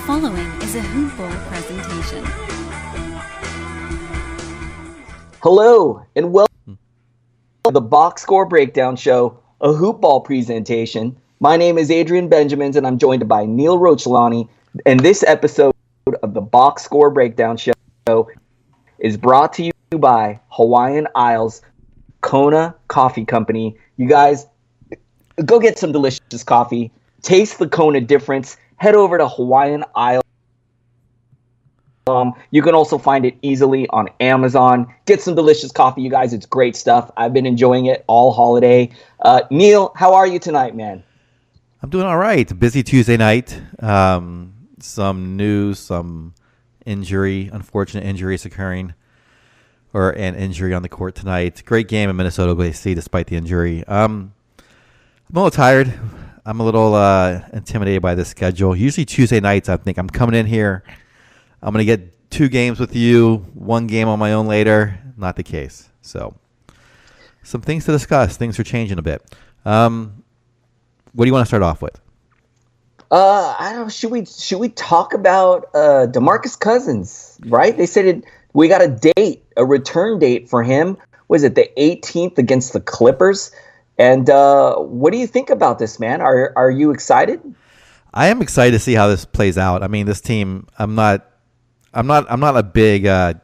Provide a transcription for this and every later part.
following is a Hoop Ball presentation. Hello, and welcome to the Box Score Breakdown Show, a Hoop Ball presentation. My name is Adrian Benjamins, and I'm joined by Neil Rochelani. And this episode of the Box Score Breakdown Show is brought to you by Hawaiian Isles Kona Coffee Company. You guys, go get some delicious coffee. Taste the Kona difference. Head over to Hawaiian Isles. You can also find it easily on Amazon. Get some delicious coffee, you guys. It's great stuff. I've been enjoying it all holiday. Neil, how are you tonight, man? I'm doing all right. Busy Tuesday night. Some news, some unfortunate injuries occurring, or an injury on the court tonight. Great game in Minnesota by C despite the injury. I'm a little tired. I'm a little intimidated by this schedule. Usually Tuesday nights, I think I'm coming in here. I'm going to get 2 games with you, 1 game on my own later. Not the case. So, some things to discuss. Things are changing a bit. What do you want to start off with? I don't know. Should we talk about DeMarcus Cousins? Right? They said we got a return date for him. Was it the 18th against the Clippers? And what do you think about this, man? Are you excited? I am excited to see how this plays out. I mean, this team. I'm not a big fan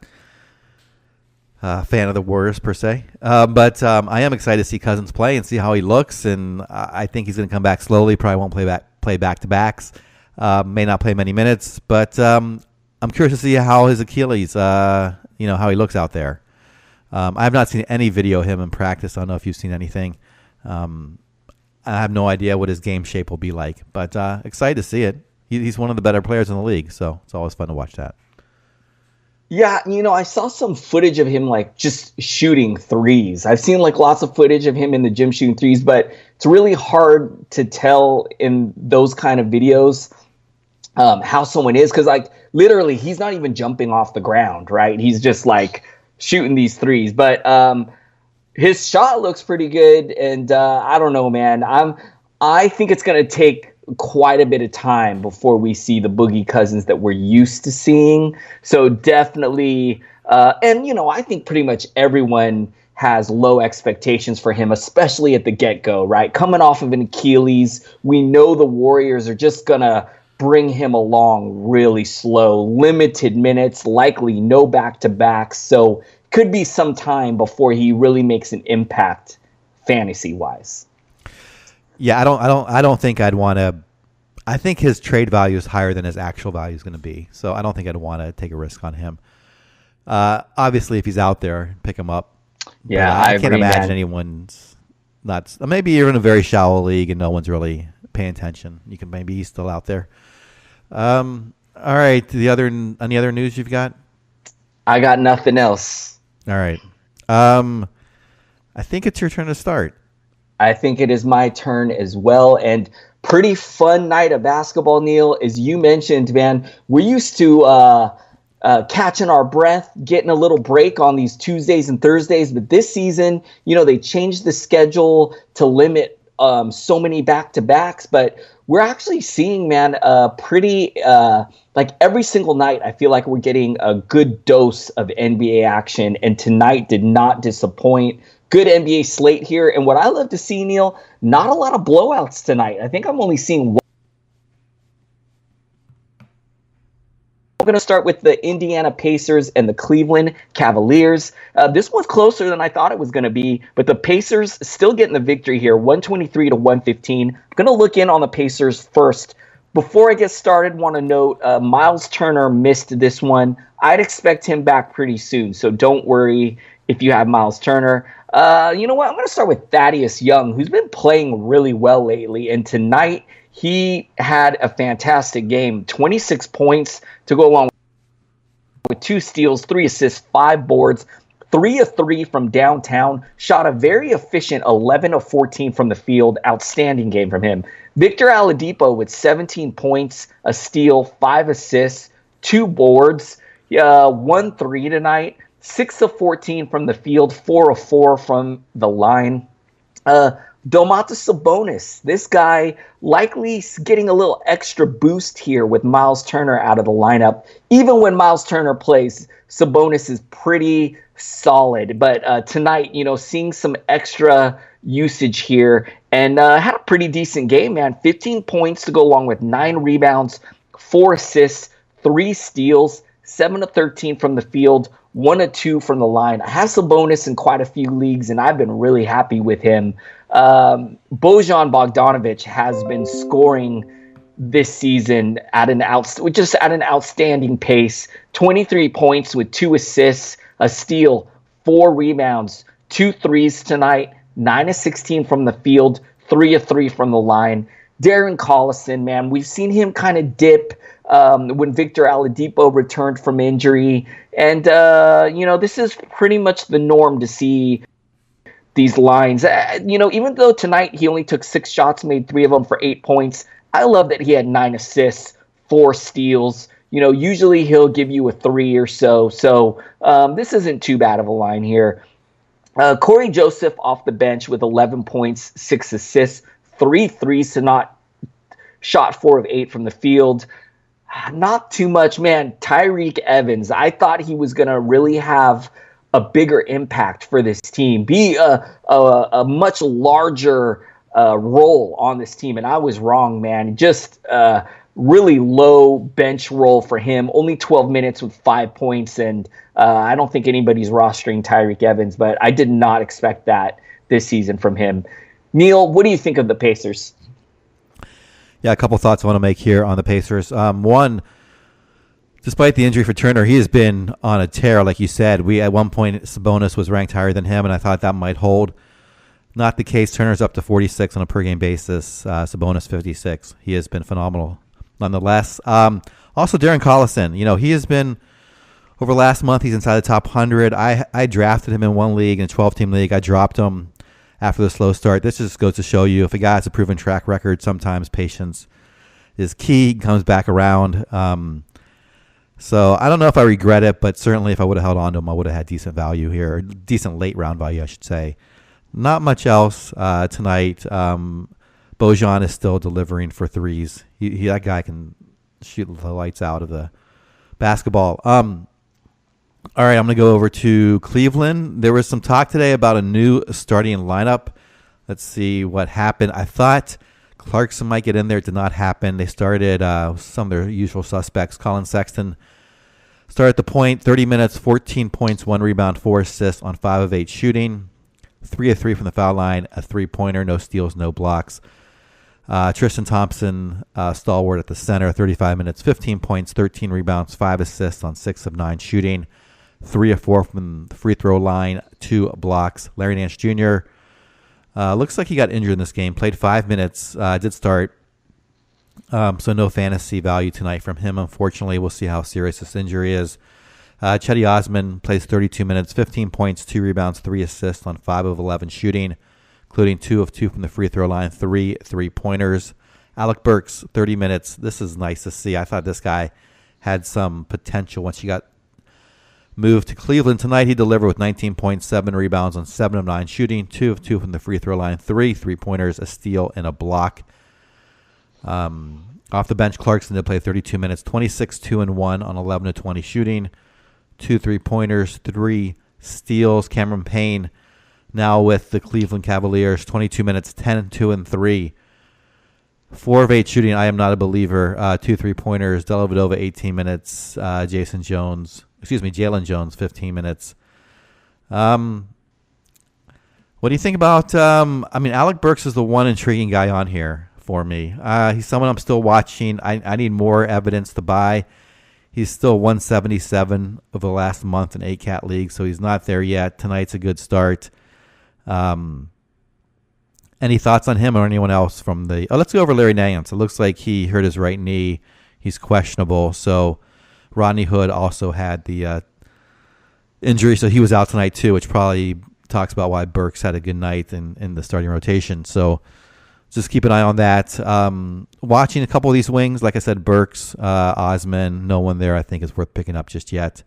of the Warriors per se, but I am excited to see Cousins play and see how he looks. And I think he's going to come back slowly. Probably won't play back to backs. May not play many minutes, but I'm curious to see how his Achilles, how he looks out there. I have not seen any video of him in practice. I don't know if you've seen anything. I have no idea what his game shape will be like, but excited to see it. He's one of the better players in the league, so it's always fun to watch that. Yeah, I saw some footage of him just shooting threes. I've seen lots of footage of him in the gym shooting threes, but it's really hard to tell in those kind of videos how someone is, because literally he's not even jumping off the ground, right? He's just shooting these threes, but his shot looks pretty good, and I don't know, man. I think it's going to take quite a bit of time before we see the Boogie Cousins that we're used to seeing. So definitely, and I think pretty much everyone has low expectations for him, especially at the get-go, right? Coming off of an Achilles, we know the Warriors are just going to bring him along really slow, limited minutes, likely no back-to-backs. So could be some time before he really makes an impact fantasy-wise. Yeah, I don't think I'd want to. I think his trade value is higher than his actual value is going to be. So I don't think I'd want to take a risk on him. Obviously, if he's out there, pick him up. Yeah, I can't agree, imagine man. Anyone's not. Maybe you're in a very shallow league and no one's really paying attention. Maybe he's still out there. All right. Any other news you've got? I got nothing else. All right. I think it's your turn to start. I think it is my turn as well. And pretty fun night of basketball, Neil. As you mentioned, man, we're used to catching our breath, getting a little break on these Tuesdays and Thursdays. But this season, they changed the schedule to limit so many back-to-backs. But we're actually seeing, man, pretty every single night, I feel like we're getting a good dose of NBA action. And tonight did not disappoint. Good NBA slate here. And what I love to see, Neil, not a lot of blowouts tonight. I think I'm only seeing one. I'm going to start with the Indiana Pacers and the Cleveland Cavaliers. This one's closer than I thought it was going to be, but the Pacers still getting the victory here, 123 to 115. I'm going to look in on the Pacers first. Before I get started, want to note Miles Turner missed this one. I'd expect him back pretty soon, so don't worry if you have Miles Turner. You know what? I'm going to start with Thaddeus Young, who's been playing really well lately. And tonight, he had a fantastic game. 26 points to go along with 2 steals, 3 assists, 5 boards, 3 of 3 from downtown. Shot a very efficient 11 of 14 from the field. Outstanding game from him. Victor Oladipo with 17 points, a steal, 5 assists, 2 boards, 1 3 tonight. 6 of 14 from the field, 4 of 4 from the line. Domantas Sabonis, this guy likely getting a little extra boost here with Miles Turner out of the lineup. Even when Miles Turner plays, Sabonis is pretty solid. But tonight, seeing some extra usage here and had a pretty decent game, man. 15 points to go along with 9 rebounds, 4 assists, 3 steals, 7 of 13 from the field, 1 of 2 from the line. I have Sabonis in quite a few leagues, and I've been really happy with him. Bojan Bogdanovic has been scoring this season at an outstanding pace. 23 points with 2 assists, a steal, 4 rebounds, 2 threes tonight, 9 of 16 from the field, 3 of 3 from the line. Darren Collison, man, we've seen him kind of dip when Victor Oladipo returned from injury. And, this is pretty much the norm to see these lines. Even though tonight he only took 6 shots, made 3 of them for 8 points, I love that he had 9 assists, 4 steals. Usually he'll give you a 3 or so. So this isn't too bad of a line here. Corey Joseph off the bench with 11 points, 6 assists, 3 threes to not shot 4 of 8 from the field. Not too much, man. Tyreke Evans, I thought he was going to really have a bigger impact for this team, be a much larger role on this team. And I was wrong, man. Just really low bench role for him. Only 12 minutes with 5 points. And I don't think anybody's rostering Tyreke Evans, but I did not expect that this season from him. Neil, what do you think of the Pacers? Yeah, a couple thoughts I want to make here on the Pacers. One, despite the injury for Turner, he has been on a tear, like you said. At one point, Sabonis was ranked higher than him, and I thought that might hold. Not the case. Turner's up to 46 on a per-game basis. Sabonis, 56. He has been phenomenal, nonetheless. Also, Darren Collison. He has been, over last month, he's inside the top 100. I drafted him in one league, in a 12-team league. I dropped him after the slow start. This just goes to show you, if a guy has a proven track record, sometimes patience is key. He comes back around. So I don't know if I regret it, but certainly if I would have held on to him, I would have had decent value here, or decent late round value, I should say. Not much else tonight. Bojan is still delivering for threes. That guy can shoot the lights out of the basketball. All right, I'm going to go over to Cleveland. There was some talk today about a new starting lineup. Let's see what happened. I thought Clarkson might get in there. It did not happen. They started some of their usual suspects. Colin Sexton started at the point, 30 minutes, 14 points, 1 rebound, 4 assists on 5 of 8 shooting, 3 of 3 from the foul line, a 3-pointer, no steals, no blocks. Tristan Thompson, stalwart at the center, 35 minutes, 15 points, 13 rebounds, 5 assists on 6 of 9 shooting, 3 of 4 from the free throw line, 2 blocks. Larry Nance Jr. Looks like he got injured in this game. Played 5 minutes. Did start. So no fantasy value tonight from him, unfortunately. We'll see how serious this injury is. Chetty Osman plays 32 minutes, 15 points, 2 rebounds, 3 assists on 5 of 11 shooting, including 2 of 2 from the free throw line, 3 3-pointers. Alec Burks, 30 minutes. This is nice to see. I thought this guy had some potential once he got moved to Cleveland. Tonight he delivered with 19.7 rebounds on 7 of 9 shooting, 2 of 2 from the free throw line, 3 3-pointers, a steal, and a block. Off the bench, Clarkson did play 32 minutes, 26, 2 and 1 on 11 of 20 shooting, 2 3-pointers, 3 steals. Cameron Payne now with the Cleveland Cavaliers, 22 minutes, 10, 2 and 3. 4 of 8 shooting. I am not a believer. 2 3-pointers. Dellavedova, 18 minutes. Jalen Jones, 15 minutes. What do you think about? Alec Burks is the one intriguing guy on here for me. He's someone I'm still watching. I need more evidence to buy. He's still 177 over the last month in 8-cat league, so he's not there yet. Tonight's a good start. Any thoughts on him or anyone else from the... Oh, let's go over Larry Nance. It looks like he hurt his right knee. He's questionable. So Rodney Hood also had the injury, so he was out tonight too, which probably talks about why Burks had a good night in the starting rotation. So just keep an eye on that. Watching a couple of these wings, like I said, Burks, Osman, no one there I think is worth picking up just yet.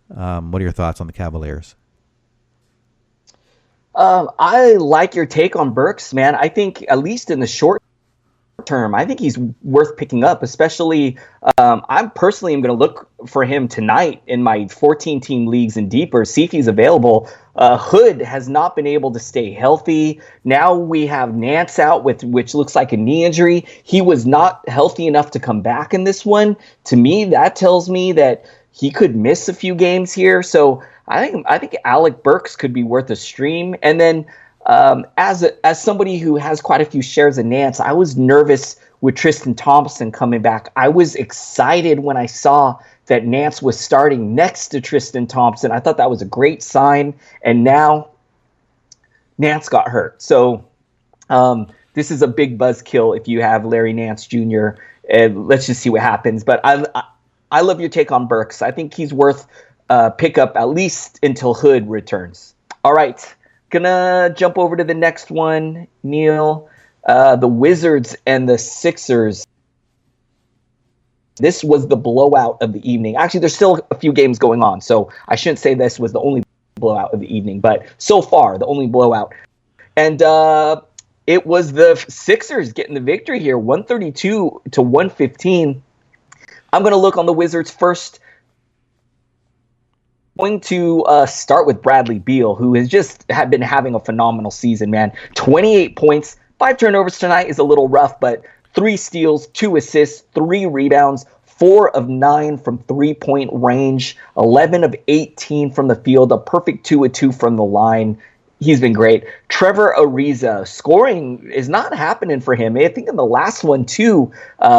What are your thoughts on the Cavaliers? I like your take on Burks, man. I think at least in the short term, I think he's worth picking up, especially I'm personally am going to look for him tonight in my 14-team leagues and deeper, see if he's available. Hood has not been able to stay healthy. Now we have Nance out with which looks like a knee injury. He was not healthy enough to come back in this one. To me, that tells me that he could miss a few games here. So I think Alec Burks could be worth a stream. And then as somebody who has quite a few shares of Nance, I was nervous with Tristan Thompson coming back. I was excited when I saw that Nance was starting next to Tristan Thompson. I thought that was a great sign. And now Nance got hurt. So this is a big buzzkill if you have Larry Nance Jr. Let's just see what happens. But I love your take on Burks. I think he's worth pick up at least until Hood returns. All right. Gonna jump over to the next one, Neil. The Wizards and the Sixers. This was the blowout of the evening. Actually, there's still a few games going on, so I shouldn't say this was the only blowout of the evening, but so far, the only blowout. And it was the Sixers getting the victory here, 132 to 115. I'm going to look on the Wizards first. Going to start with Bradley Beal, who has just been having a phenomenal season, man. 28 points, 5 turnovers tonight is a little rough, but 3 steals, 2 assists, 3 rebounds, 4 of 9 from 3-point range, 11 of 18 from the field, a perfect 2 of 2 from the line. He's been great. Trevor Ariza, scoring is not happening for him. I think in the last one, too,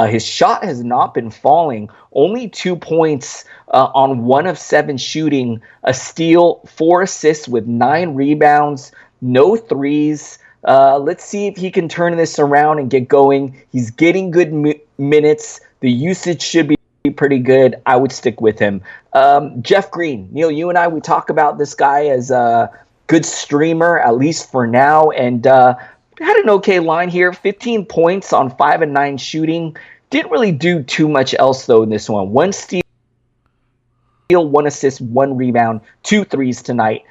his shot has not been falling. Only 2 points on 1 of 7 shooting, a steal, 4 assists with 9 rebounds, no threes. Let's see if he can turn this around and get going. He's getting good minutes. The usage should be pretty good. I would stick with him. Jeff Green. Neil, you and I, we talk about this guy as a good streamer, at least for now, and had an okay line here. 15 points on 5 and 9 shooting. Didn't really do too much else, though, in this one. 1 steal, 1 assist, 1 rebound, 2 threes tonight.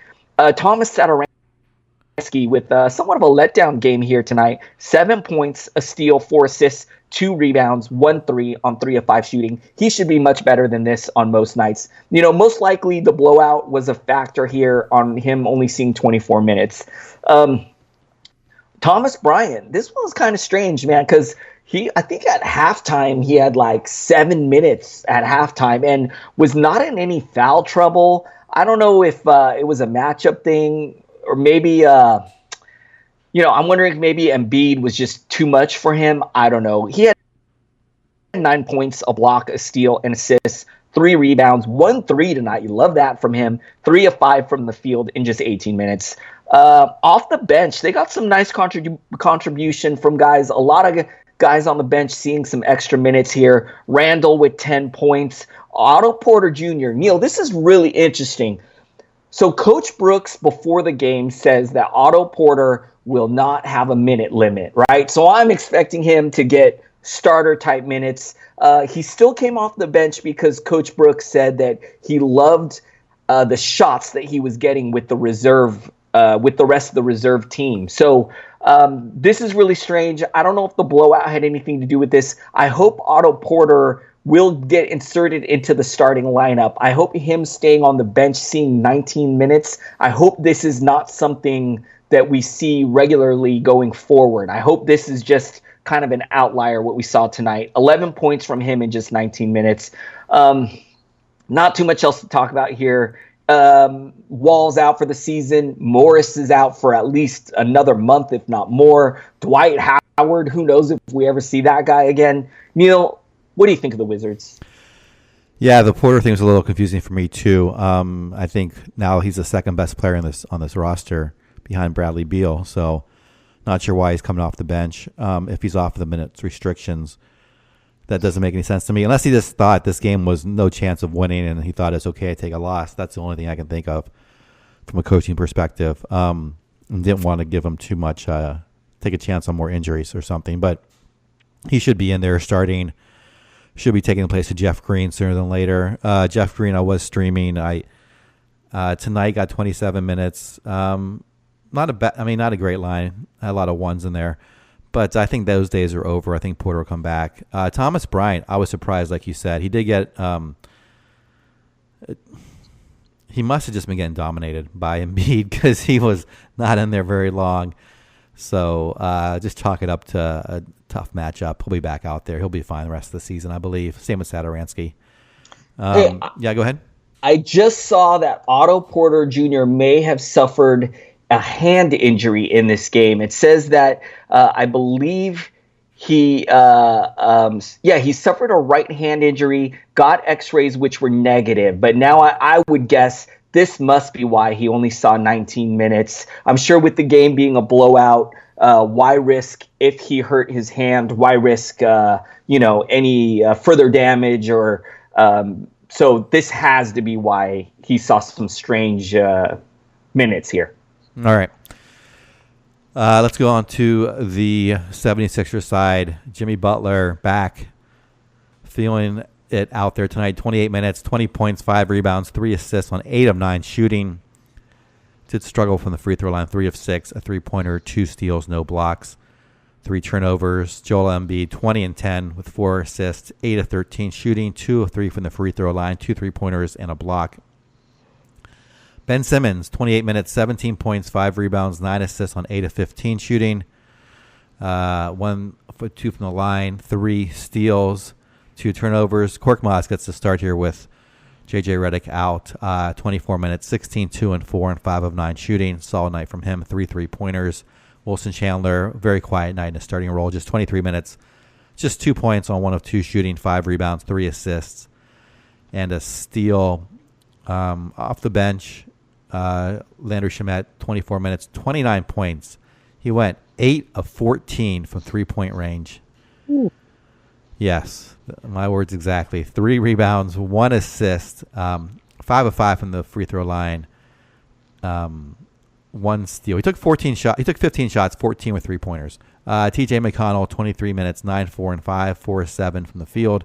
Thomas Satoransky with somewhat of a letdown game here tonight. 7 points, a steal, 4 assists, 2 rebounds, 1 3 on 3 of 5 shooting. He should be much better than this on most nights. You know, most likely the blowout was a factor here on him only seeing 24 minutes. Thomas Bryant, this one was kind of strange, man, because I think at halftime he had like 7 minutes at halftime and was not in any foul trouble. I don't know if it was a matchup thing or maybe I'm wondering if maybe Embiid was just too much for him. I don't know. He had 9 points, a block, a steal, an assist, 3 rebounds, 1 3 tonight. You love that from him. 3 of 5 from the field in just 18 minutes. Off the bench, they got some nice contribution from guys. A lot of guys on the bench seeing some extra minutes here. Randall with 10 points. Otto Porter Jr. Neil, this is really interesting. So Coach Brooks, before the game, says that Otto Porter will not have a minute limit, right? So I'm expecting him to get starter-type minutes. He still came off the bench because Coach Brooks said that he loved the shots that he was getting with the reserve, with the rest of the reserve team. So this is really strange. I don't know if the blowout had anything to do with this. I hope Otto Porter will get inserted into the starting lineup. I hope him staying on the bench, seeing 19 minutes. I hope this is not something that we see regularly going forward. I hope this is just kind of an outlier, what we saw tonight. 11 points from him in just 19 minutes. Not too much else to talk about here. Wall's out for the season. Morris is out for at least another month, if not more. Dwight Howard, who knows if we ever see that guy again. Neil, what do you think of the Wizards? Yeah, the Porter thing was a little confusing for me too. I think now he's the second best player on this roster behind Bradley Beal. So not sure why he's coming off the bench. If he's off of the minutes restrictions, that doesn't make any sense to me. Unless he just thought this game was no chance of winning and he thought it's okay to take a loss. That's the only thing I can think of from a coaching perspective. And didn't want to give him too much, take a chance on more injuries or something. But he should be in there starting. Should be taking the place of Jeff Green sooner than later. Jeff Green, I was streaming. Tonight got 27 minutes. not a great line. A lot of ones in there. But I think those days are over. I think Porter will come back. Thomas Bryant, I was surprised, like you said. He did get he must have just been getting dominated by Embiid because he was not in there very long. So just chalk it up to a tough matchup. He'll be back out there. He'll be fine the rest of the season, I believe. Same with Satoransky. Yeah, go ahead. I just saw that Otto Porter Jr. may have suffered a hand injury in this game. It says that I believe he suffered a right hand injury, got x-rays which were negative, but now I would guess this must be why he only saw 19 minutes. I'm sure with the game being a blowout, why risk if he hurt his hand? Why risk any further damage or so this has to be why he saw some strange minutes here. All right. Let's go on to the 76ers side. Jimmy Butler back, feeling it out there tonight. 28 minutes, 20 points, 5 rebounds, 3 assists on 8 of 9 shooting. Did struggle from the free throw line, 3 of 6, a 3-pointer, 2 steals, no blocks, 3 turnovers. Joel Embiid, 20 and 10 with 4 assists, 8 of 13 shooting, 2 of 3 from the free throw line, 2 3-pointers, and a block. Ben Simmons, 28 minutes, 17 points, 5 rebounds, 9 assists on 8 of 15 shooting. 1 for 2 from the line, 3 steals, 2 turnovers. Korkmaz gets the start here with J.J. Redick out. 24 minutes, 16, 2 and 4, and 5 of 9 shooting. Solid night from him, 3 3-pointers. Wilson Chandler, very quiet night in a starting role, just 23 minutes, just 2 points on 1 of 2 shooting, 5 rebounds, 3 assists, and a steal. Off the bench, Landry Shamet, 24 minutes, 29 points. He went 8 of 14 from 3-point range. Ooh. Yes, my words exactly. 3 rebounds, 1 assist, 5 of 5 from the free throw line, 1 steal. He took 15 shots, 14 with 3-pointers. T.J. McConnell, 23 minutes, 9, 4, and 5, 4 of 7 from the field,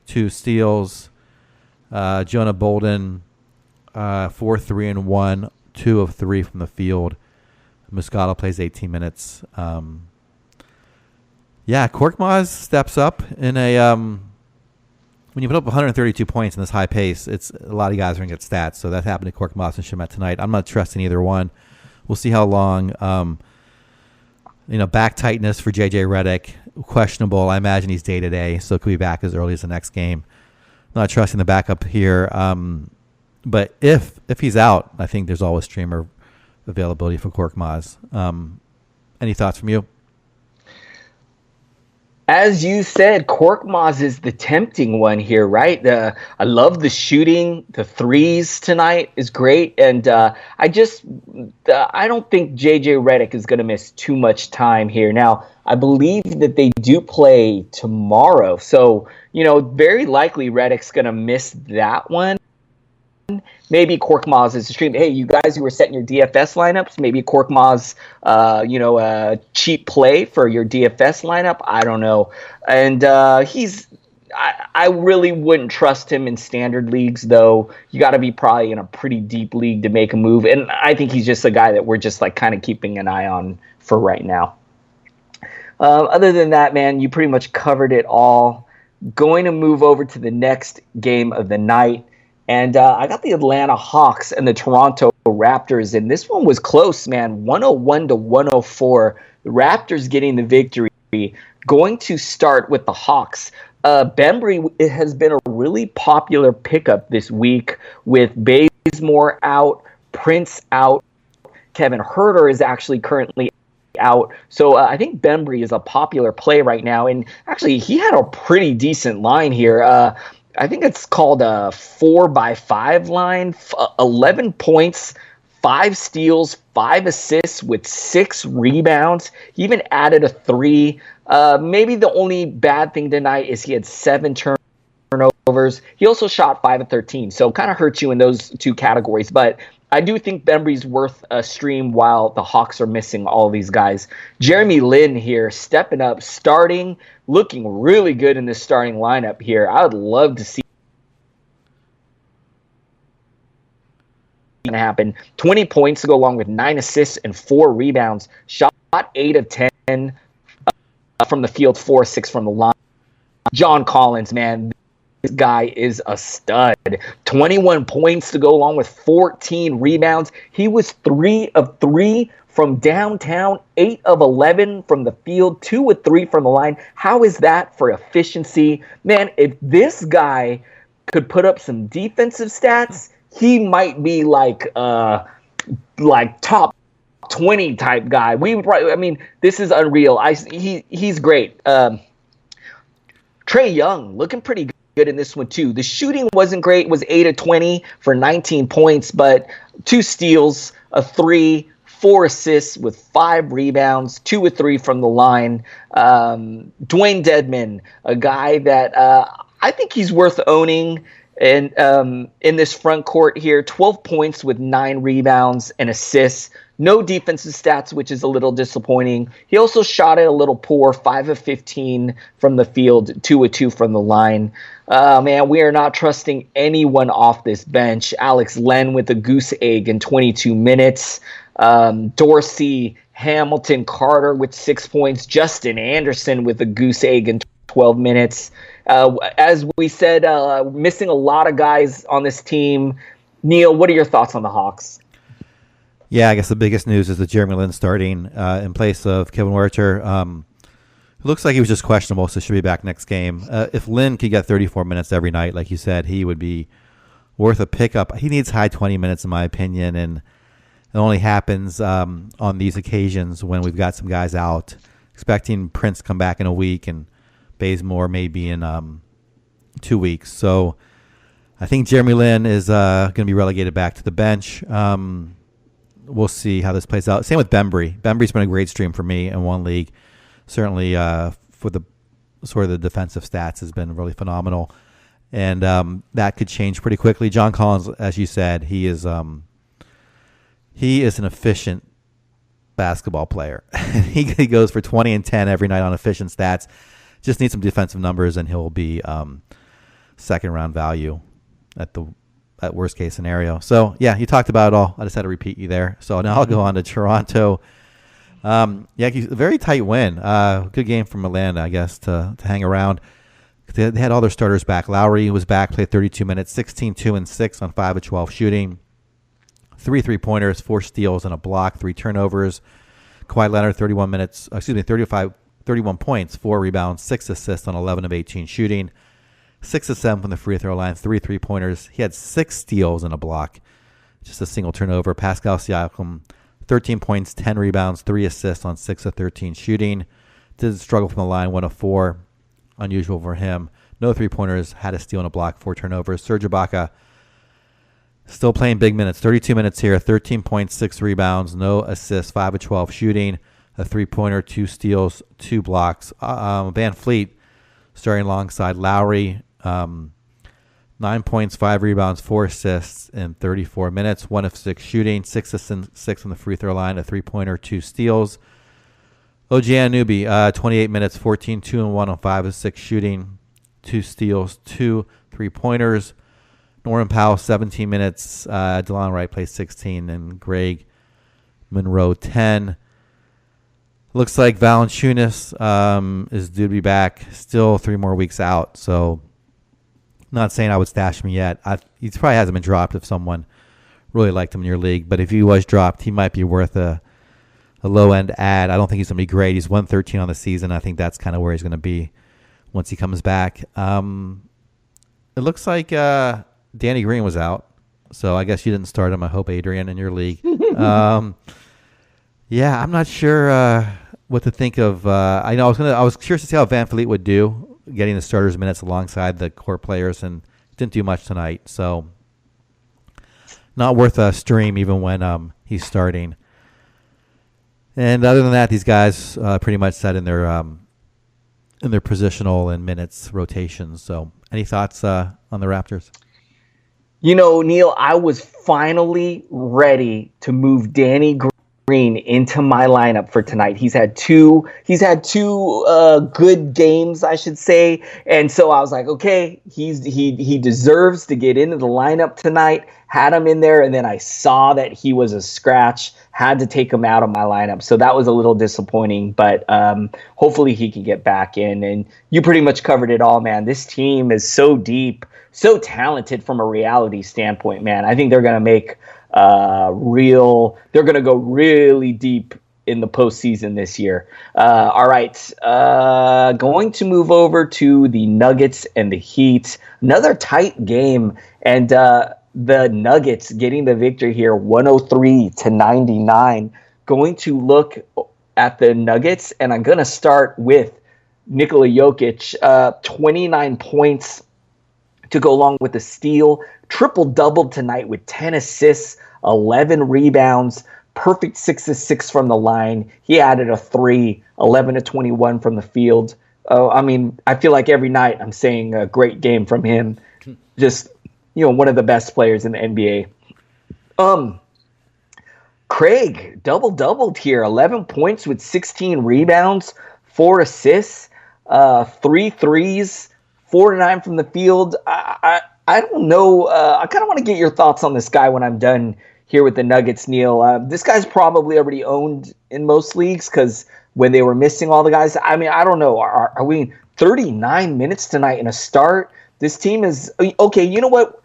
2 steals. Jonah Bolden, 4, 3, and 1, 2 of 3 from the field. Moscato plays 18 minutes. Korkmaz steps up in a when you put up 132 points in this high pace, it's a lot of guys are going to get stats. So that happened to Korkmaz and Shamet tonight. I'm not trusting either one. We'll see how long. Back tightness for J.J. Redick, questionable. I imagine he's day-to-day, so could be back as early as the next game. Not trusting the backup here. But if he's out, I think there's always streamer availability for Korkmaz. Any thoughts from you? As you said, Korkmaz is the tempting one here, right? I love the shooting. The threes tonight is great. And I don't think J.J. Redick is going to miss too much time here. Now, I believe that they do play tomorrow. So, very likely Redick's going to miss that one. Maybe Korkmaz is a stream. Hey, you guys who were setting your DFS lineups, maybe Korkmaz, a cheap play for your DFS lineup. I don't know. And I really wouldn't trust him in standard leagues, though. You got to be probably in a pretty deep league to make a move. And I think he's just a guy that we're just kind of keeping an eye on for right now. Other than that, man, you pretty much covered it all. Going to move over to the next game of the night. And I got the Atlanta Hawks and the Toronto Raptors, and this one was close, man, 101-104. The Raptors getting the victory. Going to start with the Hawks. Bembry has been a really popular pickup this week with Bazemore out, Prince out. Kevin Huerter is actually currently out. So I think Bembry is a popular play right now, and actually he had a pretty decent line here. I think it's called a 4x5 line, 11 points, 5 steals, 5 assists with 6 rebounds. He even added a 3. Maybe the only bad thing tonight is he had 7 turnovers. He also shot 5 of 13, so kind of hurts you in those 2 categories. But I do think Bembry's worth a stream while the Hawks are missing all these guys. Jeremy Lin here, stepping up, starting, looking really good in this starting lineup here. I would love to see to happen. 20 points to go along with 9 assists and 4 rebounds. Shot 8 of 10 from the field, 4 of 6 from the line. John Collins, man, this guy is a stud. 21 points to go along with 14 rebounds. He was 3 of 3 from downtown, 8 of 11 from the field, 2 of 3 from the line. How is that for efficiency? Man, if this guy could put up some defensive stats, he might be like top 20 type guy. This is unreal. He's great. Trae Young looking pretty good in this one too. The shooting wasn't great. It was 8 of 20 for 19 points, but 2 steals, a 3, 4 assists with 5 rebounds, 2 of 3 from the line. Dwayne Dedmon, a guy that I think he's worth owning. And in this front court here, 12 points with 9 rebounds and assists. No defensive stats, which is a little disappointing. He also shot it a little poor, 5 of 15 from the field, 2 of 2 from the line. Man, we are not trusting anyone off this bench. Alex Len with a goose egg in 22 minutes. Dorsey, Hamilton, Carter with 6 points. Justin Anderson with a goose egg in 12 minutes. As we said, missing a lot of guys on this team. Neil, what are your thoughts on the Hawks? Yeah, I guess the biggest news is that Jeremy Lin starting in place of Kevin Werther. It looks like he was just questionable, so should be back next game. If Lin could get 34 minutes every night, like you said, he would be worth a pickup. He needs high 20 minutes, in my opinion, and it only happens on these occasions when we've got some guys out. Expecting Prince to come back in a week and Bazemore maybe in 2 weeks. So I think Jeremy Lin is going to be relegated back to the bench. We'll see how this plays out. Same with Bembry. Bembry's been a great stream for me in one league. Certainly for the sort of the defensive stats has been really phenomenal. And that could change pretty quickly. John Collins, as you said, he is an efficient basketball player. he goes for 20 and 10 every night on efficient stats. Just needs some defensive numbers, and he'll be second round value at worst case scenario. So yeah, you talked about it all. I just had to repeat you there. So now I'll go on to Toronto. Very tight win. Good game from Atlanta, I guess, to hang around. They had all their starters back. Lowry was back, played 32 minutes, 16, 2, and 6 on 5 of 12 shooting. 3 3-pointers, 4 steals, and a block, 3 turnovers. Kawhi Leonard, 31 points, 4 rebounds, 6 assists on 11 of 18 shooting. 6 of 7 from the free throw line, 3 3-pointers. He had 6 steals and a block, just a single turnover. Pascal Siakam, 13 points, 10 rebounds, 3 assists on 6 of 13 shooting. Did struggle from the line, 1 of 4. Unusual for him. No 3-pointers, had a steal and a block, 4 turnovers. Serge Ibaka still playing big minutes, 32 minutes here, 13 points, 6 rebounds, no assists, 5 of 12 shooting, a 3-pointer, 2 steals, 2 blocks. Van Fleet starting alongside Lowry, 9 points, 5 rebounds, 4 assists in 34 minutes, 1 of 6 shooting, 6 of 6 on the free throw line, a 3-pointer, 2 steals. OG Anunoby, 28 minutes, 14, 2 and 1 on 5 of 6 shooting, 2 steals, 2 3-pointers. Norman Powell, 17 minutes. DeLon Wright plays 16, and Greg Monroe, 10. Looks like Valanciunas is due to be back. Still 3 more weeks out, so not saying I would stash him yet. He probably hasn't been dropped if someone really liked him in your league, but if he was dropped, he might be worth a low-end ad. I don't think he's going to be great. He's 113 on the season. I think that's kind of where he's going to be once he comes back. It looks like Danny Green was out, so I guess you didn't start him. I hope, Adrian, in your league. Yeah, I'm not sure what to think of. I was curious to see how Van Fleet would do, getting the starters' minutes alongside the core players, and didn't do much tonight. So not worth a stream even when he's starting. And other than that, these guys pretty much set in their positional and minutes rotations. So any thoughts on the Raptors? You know, Neil, I was finally ready to move Danny Green into my lineup for tonight. He's had two good games, I should say. And so I was like, okay, he deserves to get into the lineup tonight. Had him in there, and then I saw that he was a scratch, had to take him out of my lineup. So that was a little disappointing, but hopefully he can get back in. And you pretty much covered it all, man. This team is so deep, so talented from a reality standpoint, man. I think they're going to make they're going to go really deep in the postseason this year. All right. Going to move over to the Nuggets and the Heat. Another tight game. And the Nuggets getting the victory here, 103-99. Going to look at the Nuggets, and I'm going to start with Nikola Jokic. 29 points to go along with the steal. Triple-double tonight with 10 assists, 11 rebounds, perfect 6-6 from the line. He added a 3, 11-21 from the field. I mean, I feel like every night I'm saying a great game from him. Just, one of the best players in the NBA. Craig, double-doubled here. 11 points with 16 rebounds, 4 assists, 3 threes, 4-9 from the field. I don't know. I kind of want to get your thoughts on this guy when I'm done here with the Nuggets, Neil. This guy's probably already owned in most leagues because when they were missing all the guys, I mean, I don't know. Are we 39 minutes tonight in a start? This team is okay. You know what?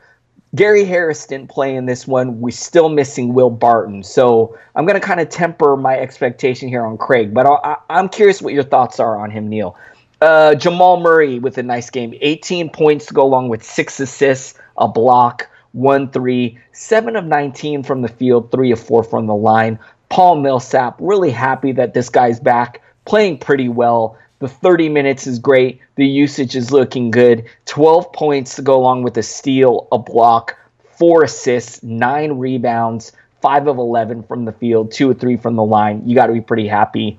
Gary Harris didn't play in this one. We're still missing Will Barton. So I'm going to kind of temper my expectation here on Craig, but I'm curious what your thoughts are on him, Neil. Jamal Murray with a nice game. 18 points to go along with 6 assists, a block, 1 3, 7 of 19 from the field, 3 of 4 from the line. Paul Millsap, really happy that this guy's back, playing pretty well. The 30 minutes is great. The usage is looking good. 12 points to go along with a steal, a block, 4 assists, 9 rebounds, 5 of 11 from the field, 2 of 3 from the line. You got to be pretty happy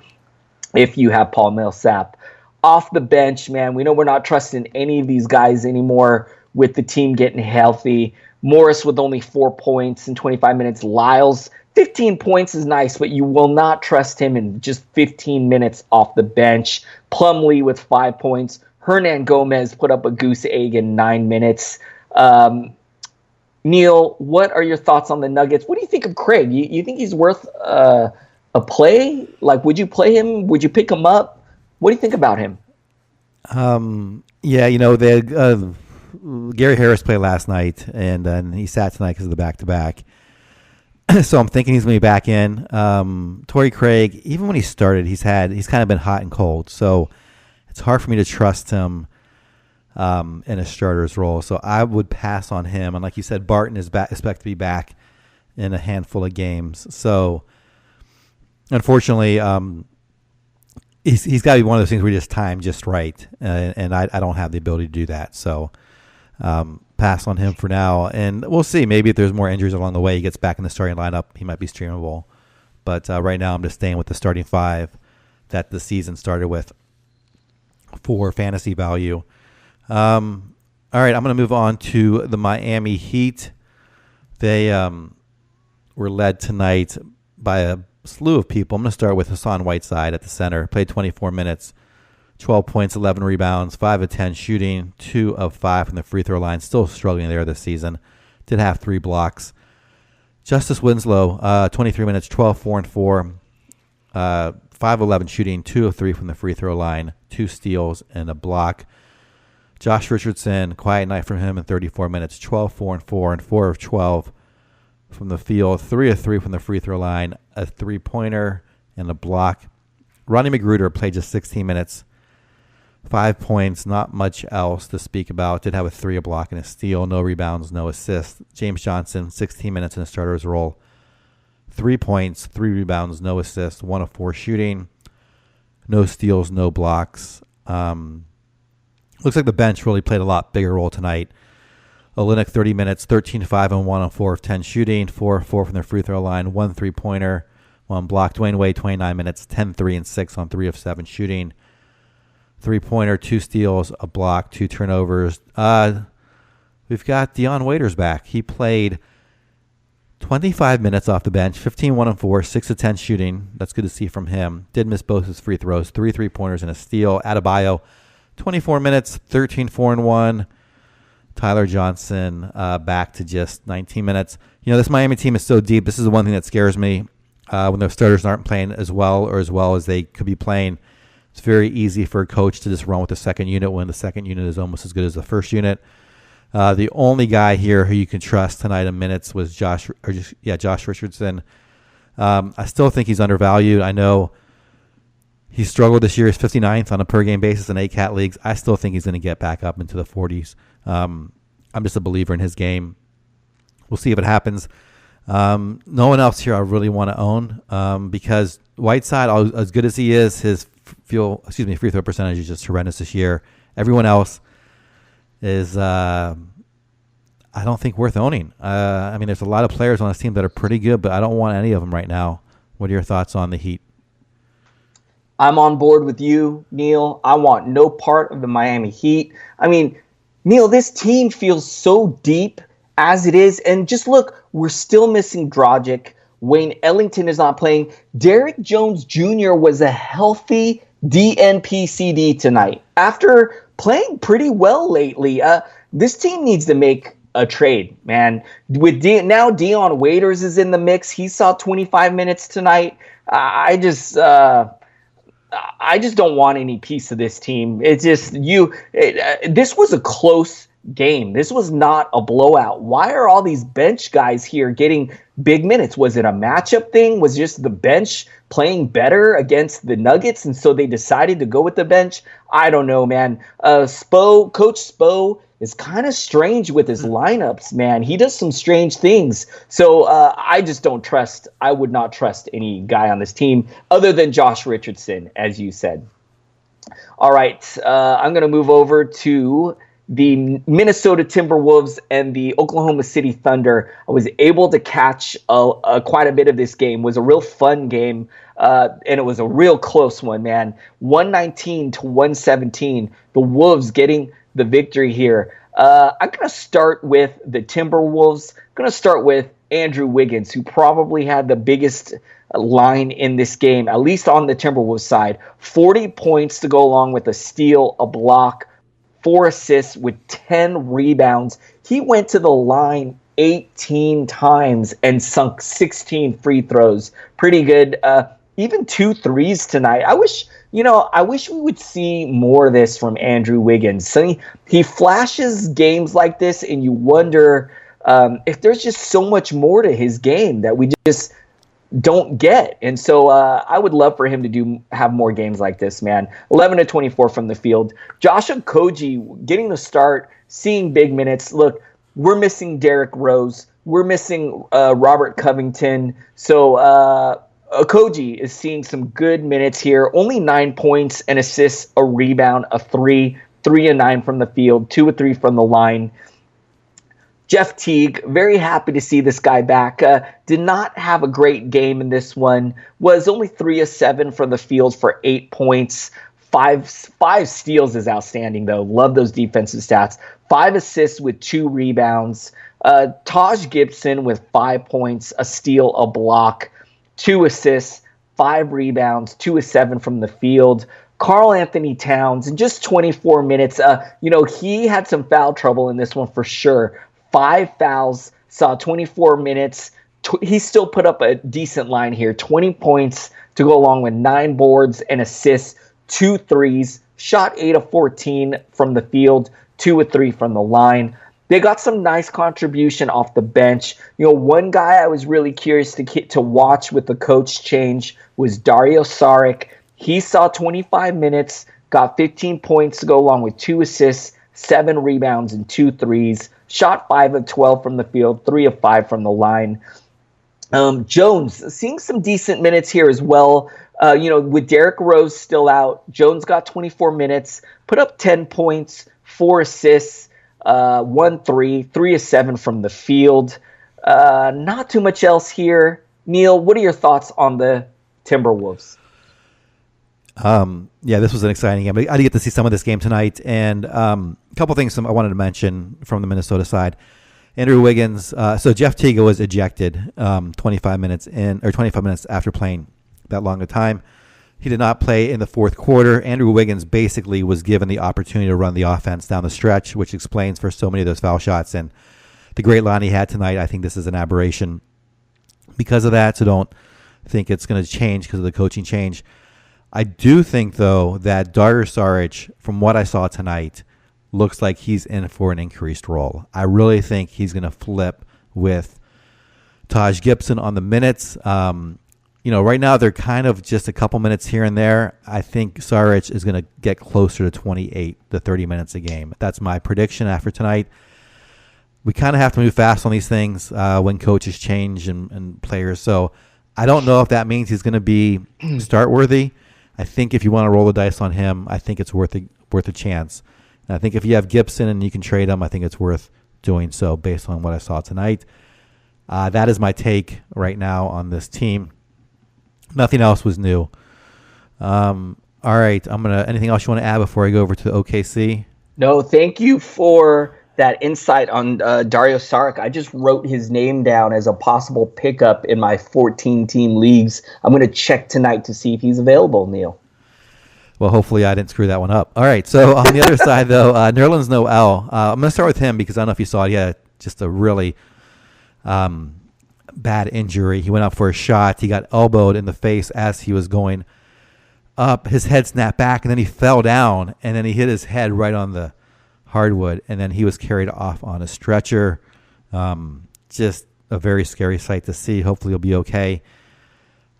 if you have Paul Millsap. Off the bench, man, we know we're not trusting any of these guys anymore with the team getting healthy. Morris with only 4 points in 25 minutes. Lyles, 15 points is nice, but you will not trust him in just 15 minutes off the bench. Plumlee with 5 points. Hernan Gomez put up a goose egg in 9 minutes. Neil, what are your thoughts on the Nuggets? What do you think of Craig? You think he's worth a play? Like, would you play him? Would you pick him up? What do you think about him? Gary Harris played last night, and he sat tonight because of the back-to-back. So I'm thinking he's going to be back in. Torrey Craig, even when he started, he's kind of been hot and cold. So it's hard for me to trust him in a starter's role. So I would pass on him. And like you said, Barton is expected to be back in a handful of games. So unfortunately, he's got to be one of those things where he just timed just right, and I don't have the ability to do that. So pass on him for now, and we'll see. Maybe if there's more injuries along the way, he gets back in the starting lineup, he might be streamable. But right now, I'm just staying with the starting 5 that the season started with for fantasy value. All right, I'm going to move on to the Miami Heat. They were led tonight by a slew of people. I'm going to start with Hassan Whiteside at the center. Played 24 minutes, 12 points, 11 rebounds, 5 of 10 shooting, 2 of 5 from the free throw line. Still struggling there this season. Did have 3 blocks. Justice Winslow, 23 minutes, 12, 4 and 4, 5 of 11 shooting, 2 of 3 from the free throw line, 2 steals and a block. Josh Richardson, quiet night from him in 34 minutes, 12, 4 and 4, and 4 of 12 from the field, 3 of 3 from the free throw line, a 3-pointer and a block. Ronnie Magruder played just 16 minutes, 5 points, not much else to speak about. Did have a 3, a block, and a steal. No rebounds, no assists. James Johnson, 16 minutes in a starter's role. 3 points, 3 rebounds, no assists, 1 of 4 shooting. No steals, no blocks. Looks like the bench really played a lot bigger role tonight. Olynyk, 30 minutes, 13, 5 and 1 on 4 of 10 shooting. 4 of 4 from the free throw line. 1 3-pointer, 1 block. Dwayne Wade, 29 minutes, 10, 3 and 6 on 3 of 7 shooting. 3-pointer, 2 steals, a block, 2 turnovers. We've got Dion Waiters back. He played 25 minutes off the bench, 15, 1 and 4, 6 of 10 shooting. That's good to see from him. Did miss both his free throws, 3 3-pointers and a steal. Adebayo, 24 minutes, 13, 4 and 1. Tyler Johnson back to just 19 minutes. This Miami team is so deep. This is the one thing that scares me when their starters aren't playing as well as they could be playing. It's very easy for a coach to just run with the second unit when the second unit is almost as good as the first unit. The only guy here who you can trust tonight in minutes was Josh Richardson. I still think he's undervalued. I know he struggled this year. He's 59th on a per game basis in ACAT leagues. I still think he's going to get back up into the 40s. I'm just a believer in his game. We'll see if it happens. No one else here I really want to own because Whiteside, as good as he is, his free throw percentage is just horrendous this year. Everyone else is I don't think worth owning. There's a lot of players on this team that are pretty good, but I don't want any of them right now. What are your thoughts on the Heat? I'm on board with you, Neil. I want no part of the Miami Heat. Neil, this team feels so deep as it is. And just look, we're still missing Dragic. Wayne Ellington is not playing. Derrick Jones Jr. was a healthy DNP-CD tonight. After playing pretty well lately, this team needs to make a trade, man. With now Dion Waiters is in the mix. He saw 25 minutes tonight. I just don't want any piece of this team. It's just this was a close game. This was not a blowout. Why are all these bench guys here getting big minutes? Was it a matchup thing? Was just the bench playing better against the Nuggets, and so they decided to go with the bench? I don't know, man. Coach Spo is kind of strange with his lineups, man. He does some strange things. So I just don't trust. I would not trust any guy on this team other than Josh Richardson, as you said. All right, I'm going to move over to the Minnesota Timberwolves and the Oklahoma City Thunder. I was able to catch quite a bit of this game. It was a real fun game, and it was a real close one, man. 119 to 117. The Wolves getting the victory here. I'm going to start with the Timberwolves. I'm going to start with Andrew Wiggins, who probably had the biggest line in this game, at least on the Timberwolves side. 40 points to go along with a steal, a block, 4 assists with 10 rebounds. He went to the line 18 times and sunk 16 free throws. Pretty good. Even 2 threes tonight. I wish we would see more of this from Andrew Wiggins. So he flashes games like this, and you wonder if there's just so much more to his game that we just don't get. And so I would love for him to have more games like this, man. 11 to 24 from the field. Josh Okogie getting the start, seeing big minutes. Look, we're missing Derrick Rose. We're missing Robert Covington. So Okogie is seeing some good minutes here. Only 9 points, an assist, a rebound, a 3 of 9 from the field, 2 of 3 from the line. Jeff Teague, very happy to see this guy back. Did not have a great game in this one. Was only 3 of 7 from the field for 8 points. Five steals is outstanding, though. Love those defensive stats. 5 assists with 2 rebounds. Taj Gibson with 5 points, a steal, a block, 2 assists, 5 rebounds, 2 of 7 from the field. Karl Anthony Towns in just 24 minutes. He had some foul trouble in this one for sure. 5 fouls, saw 24 minutes. He still put up a decent line here. 20 points to go along with 9 boards and assists, 2 threes, shot 8 of 14 from the field, 2 of 3 from the line. They got some nice contribution off the bench. One guy I was really curious to watch with the coach change was Dario Saric. He saw 25 minutes, got 15 points to go along with 2 assists, 7 rebounds, and 2 threes. Shot 5 of 12 from the field, 3 of 5 from the line. Jones, seeing some decent minutes here as well. With Derrick Rose still out, Jones got 24 minutes, put up 10 points, 4 assists, 1 3, 3 of 7 from the field. Not too much else here. Neil, what are your thoughts on the Timberwolves? This was an exciting game. I did get to see some of this game tonight, and a couple things I wanted to mention from the Minnesota side. Andrew Wiggins. So Jeff Teague was ejected 25 minutes after playing that long a time. He did not play in the fourth quarter. Andrew Wiggins basically was given the opportunity to run the offense down the stretch, which explains for so many of those foul shots and the great line he had tonight. I think this is an aberration because of that, so don't think it's going to change because of the coaching change. I do think, though, that Dario Saric, from what I saw tonight, looks like he's in for an increased role. I really think he's going to flip with Taj Gibson on the minutes. Right now they're kind of just a couple minutes here and there. I think Saric is going to get closer to 28 to 30 minutes a game. That's my prediction after tonight. We kind of have to move fast on these things when coaches change and players. So I don't know if that means he's going to be start worthy. I think if you want to roll the dice on him, I think it's worth a chance. And I think if you have Gibson and you can trade him, I think it's worth doing so based on what I saw tonight. That is my take right now on this team. Nothing else was new. All right, anything else you want to add before I go over to OKC? No, thank you for that insight on Dario Saric. I just wrote his name down as a possible pickup in my 14-team leagues. I'm going to check tonight to see if he's available, Neil. Well, hopefully I didn't screw that one up. All right, so on the other side, though, Nerlens Noel. I'm going to start with him because I don't know if you saw it. He had just a really bad injury. He went out for a shot. He got elbowed in the face as he was going up. His head snapped back, and then he fell down, and then he hit his head right on the hardwood, and then he was carried off on a stretcher. Just a very scary sight to see. Hopefully he'll be okay.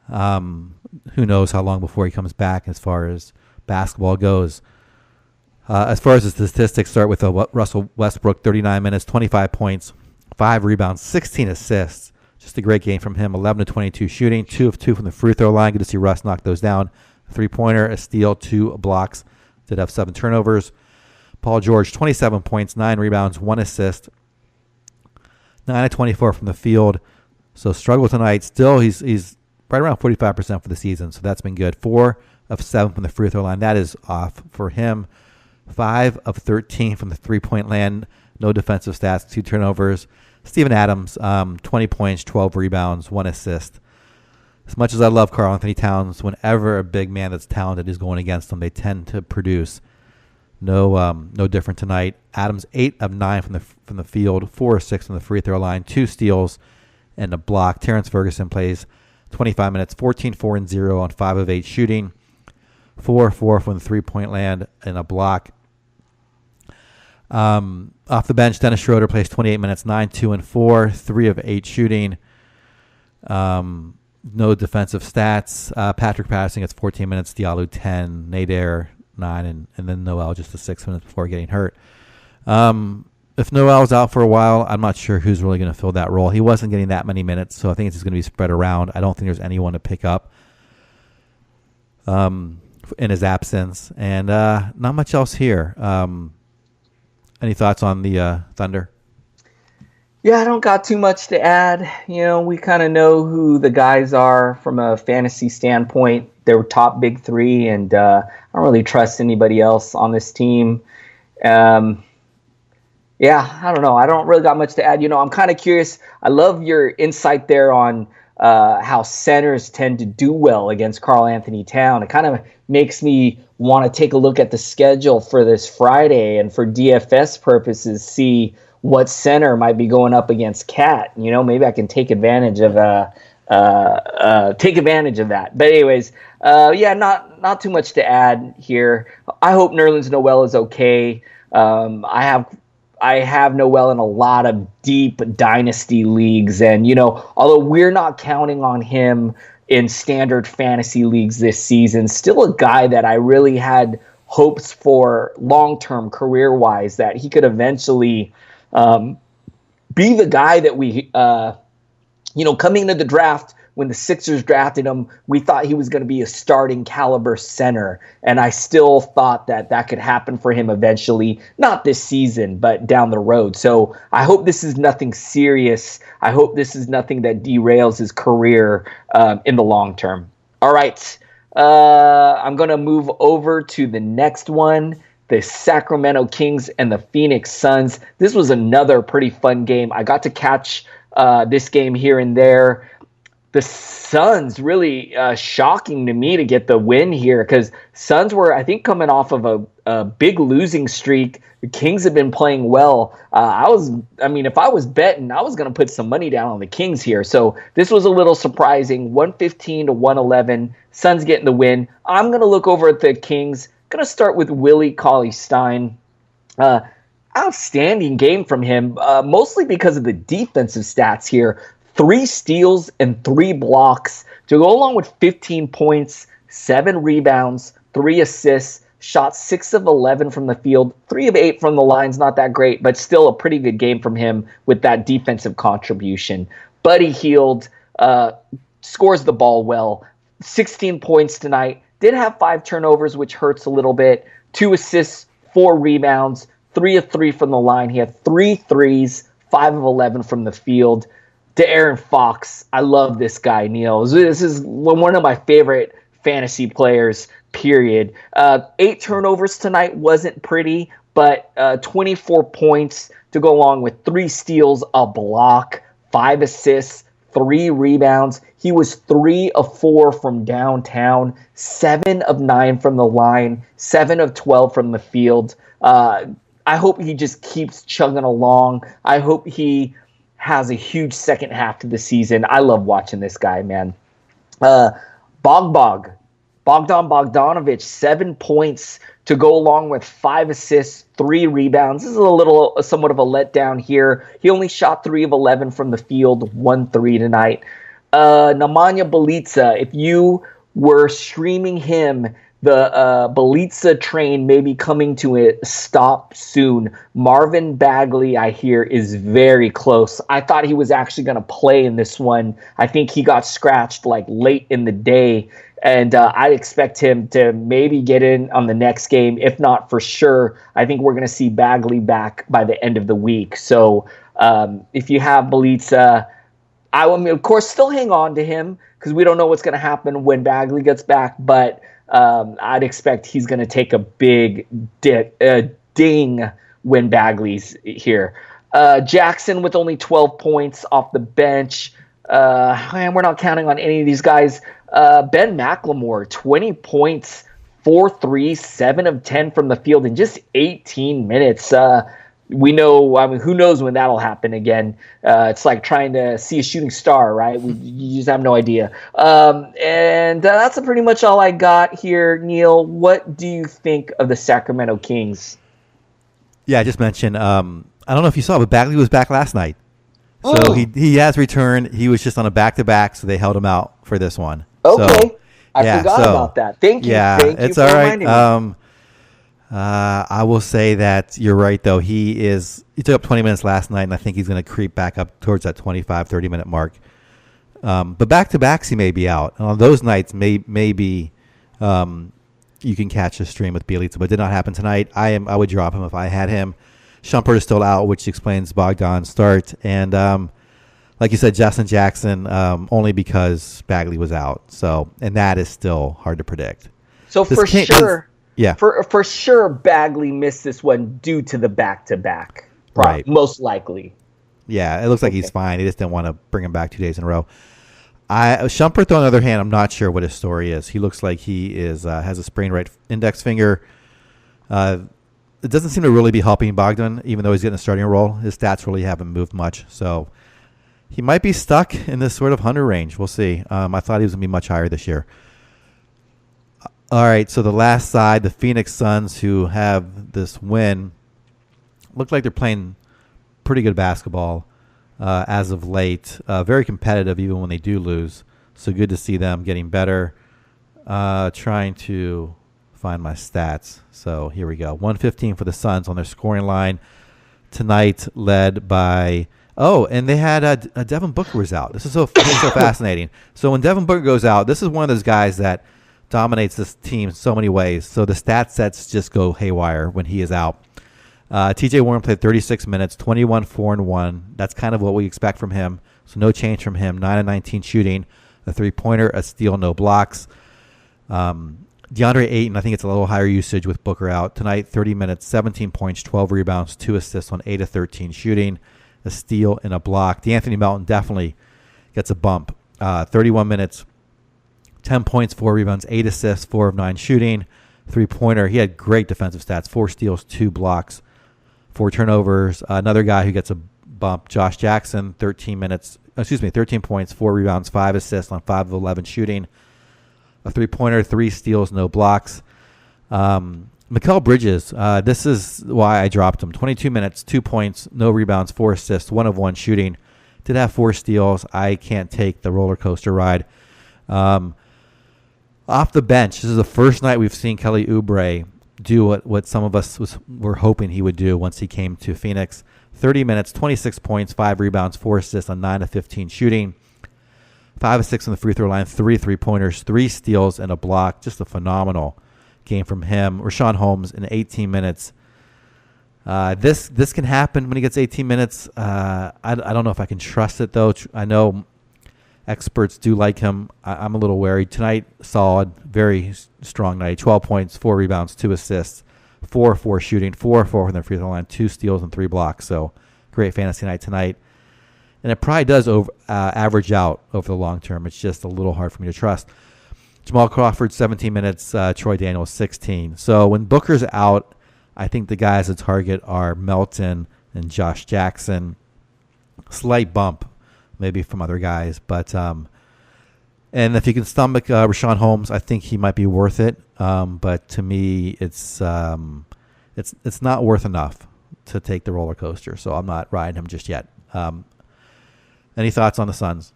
Who knows how long before he comes back as far as basketball goes. As far as the statistics, start with Russell Westbrook, 39 minutes, 25 points, 5 rebounds, 16 assists. Just a great game from him. 11 to 22 shooting, 2 of 2 from the free throw line. Good to see Russ knock those down. 3-pointer, a steal, 2 blocks. Did have 7 turnovers. Paul George, 27 points, 9 rebounds, 1 assist. 9 of 24 from the field. So struggle tonight. Still, he's right around 45% for the season, so that's been good. 4 of 7 from the free throw line. That is off for him. 5 of 13 from the three-point land. No defensive stats, 2 turnovers. Steven Adams, 20 points, 12 rebounds, 1 assist. As much as I love Karl Anthony Towns, whenever a big man that's talented is going against them, they tend to produce. No different tonight. Adams, 8 of 9 from the field, 4 of 6 from the free throw line, 2 steals and a block. Terrence Ferguson plays 25 minutes, 14, 4, and 0 on 5 of 8 shooting, 4 of 4 from the three-point land and a block. Off the bench, Dennis Schroeder plays 28 minutes, 9, 2, and 4, 3 of 8 shooting. No defensive stats. Patrick Patterson gets 14 minutes, Diallo 10, Nader 9, and then Noel just the 6 minutes before getting hurt. If Noel's out for a while, I'm not sure who's really going to fill that role. He wasn't getting that many minutes, so I think it's just going to be spread around. I don't think there's anyone to pick up in his absence. And not much else here. Any thoughts on the Thunder? Yeah, I don't got too much to add. We kind of know who the guys are from a fantasy standpoint. They're top big three, and I don't really trust anybody else on this team. Yeah, I don't know. I don't really got much to add. I'm kind of curious. I love your insight there on how centers tend to do well against Karl Anthony Towns. It kind of makes me want to take a look at the schedule for this Friday and for DFS purposes, see what center might be going up against Cat. Maybe I can take advantage of that. But anyways, yeah, not too much to add here. I hope Nerlens Noel is okay. I have Noel in a lot of deep dynasty leagues, and although we're not counting on him in standard fantasy leagues this season, still a guy that I really had hopes for long-term career-wise, that he could eventually be the guy that we, coming into the draft, when the Sixers drafted him, we thought he was going to be a starting caliber center. And I still thought that could happen for him eventually, not this season, but down the road. So I hope this is nothing serious. I hope this is nothing that derails his career in the long term. All right. I'm going to move over to the next one. the Sacramento Kings and the Phoenix Suns. This was another pretty fun game. I got to catch this game here and there. The Suns really shocking to me to get the win here, because Suns were, I think, coming off of a big losing streak. The Kings have been playing well. If I was betting, I was going to put some money down on the Kings here. So this was a little surprising. 115 to 111. Suns getting the win. I'm going to look over at the Kings. Going to start with Willie Cauley-Stein. Outstanding game from him, mostly because of the defensive stats here. 3 steals and 3 blocks to go along with 15 points, 7 rebounds, 3 assists, shot 6 of 11 from the field, 3 of 8 from the lines. Not that great, but still a pretty good game from him with that defensive contribution. Buddy Hield scores the ball well. 16 points tonight. Did have 5 turnovers, which hurts a little bit. 2 assists, 4 rebounds, 3 of 3 from the line. He had 3 threes, 5 of 11 from the field. De'Aaron Fox, I love this guy, Neil. This is one of my favorite fantasy players, period. 8 turnovers tonight wasn't pretty, but 24 points to go along with 3 steals, a block, 5 assists, 3 rebounds. He was 3 of 4 from downtown, 7 of 9 from the line, 7 of 12 from the field. I hope he just keeps chugging along. I hope he has a huge second half to the season. I love watching this guy, man. Bogdan Bogdanovic, 7 points to go along with 5 assists, 3 rebounds. This is somewhat of a letdown here. He only shot 3 of 11 from the field, 1 3 tonight. Nemanja Bjelica, if you were streaming him, the Bjelica train may be coming to a stop soon. Marvin Bagley, I hear, is very close. I thought he was actually going to play in this one. I think he got scratched like late in the day, and I'd expect him to maybe get in on the next game. If not for sure, I think we're going to see Bagley back by the end of the week. So if you have Bjelica, I will, of course, still hang on to him because we don't know what's going to happen when Bagley gets back, but I'd expect he's going to take a big ding when Bagley's here. Jackson with only 12 points off the bench. Man, we're not counting on any of these guys. Ben McLemore, 20 points, 4 threes, 7 of 10 from the field in just 18 minutes. We know, who knows when that'll happen again. It's like trying to see a shooting star, right? You just have no idea. And that's pretty much all I got here. Neil, what do you think of the Sacramento Kings? Yeah, I just mentioned, I don't know if you saw, but Bagley was back last night. So he has returned. He was just on a back-to-back, so they held him out for this one. Okay. So, I forgot about that. Thank you. Yeah, Thank you it's for all reminding right. me. I will say that you're right, though. He took up 20 minutes last night, and I think he's going to creep back up towards that 25, 30-minute mark. But back-to-backs, he may be out. And on those nights, maybe you can catch a stream with Bjelica, but it did not happen tonight. I would drop him if I had him. Shumpert is still out, which explains Bogdan's start. And like you said, Justin Jackson, only because Bagley was out. And that is still hard to predict. So for sure... Yeah. For sure, Bagley missed this one due to the back-to-back. Right. Most likely. Yeah, it looks like he's fine. He just didn't want to bring him back 2 days in a row. Shumpert, on the other hand, I'm not sure what his story is. He looks like he has a sprained right index finger. It doesn't seem to really be helping Bogdan, even though he's getting a starting role. His stats really haven't moved much. So he might be stuck in this sort of 100 range. We'll see. I thought he was going to be much higher this year. All right, so the last side, the Phoenix Suns, who have this win, look like they're playing pretty good basketball as of late. Very competitive even when they do lose. So good to see them getting better. Trying to find my stats. So here we go. 115 for the Suns on their scoring line tonight, led by... Oh, and they had Devin Booker was out. This is so fascinating. So when Devin Booker goes out, this is one of those guys that dominates this team in so many ways. So the stat sets just go haywire when he is out. TJ Warren played 36 minutes, 21, 4, and 1. That's kind of what we expect from him. So no change from him. 9 of 19 shooting, a three-pointer, a steal, no blocks. DeAndre Ayton, I think it's a little higher usage with Booker out. Tonight, 30 minutes, 17 points, 12 rebounds, 2 assists on 8 of 13 shooting, a steal and a block. DeAnthony Melton definitely gets a bump. 31 minutes, 10 points, 4 rebounds, 8 assists, 4 of 9 shooting, 3-pointer. He had great defensive stats, 4 steals, 2 blocks, 4 turnovers. Another guy who gets a bump, Josh Jackson, 13 points, 4 rebounds, 5 assists on 5 of 11 shooting, a 3-pointer, 3 steals, no blocks. Mikal Bridges, this is why I dropped him. 22 minutes, 2 points, no rebounds, 4 assists, 1 of 1 shooting. Did have 4 steals. I can't take the roller coaster ride. Off the bench, this is the first night we've seen Kelly Oubre do what some of us were hoping he would do once he came to Phoenix. 30 minutes, 26 points, 5 rebounds, 4 assists on 9 of 15 shooting. 5 of 6 on the free throw line, 3 3-pointers, 3 steals, and a block. Just a phenomenal game from him. Rashawn Holmes in 18 minutes. This can happen when he gets 18 minutes. I don't know if I can trust it, though. I know experts do like him. I'm a little wary. Tonight, solid, very strong night. 12 points, 4 rebounds, 2 assists, 4-4 shooting, 4-4 from the free throw line, 2 steals and 3 blocks. So great fantasy night tonight. And it probably does average out over the long term. It's just a little hard for me to trust. Jamal Crawford, 17 minutes. Troy Daniels, 16. So when Booker's out, I think the guys to target are Melton and Josh Jackson. Slight bump, maybe from other guys. But and if you can stomach Rashawn Holmes, I think he might be worth it. But to me, it's not worth enough to take the roller coaster. So I'm not riding him just yet. Any thoughts on the Suns?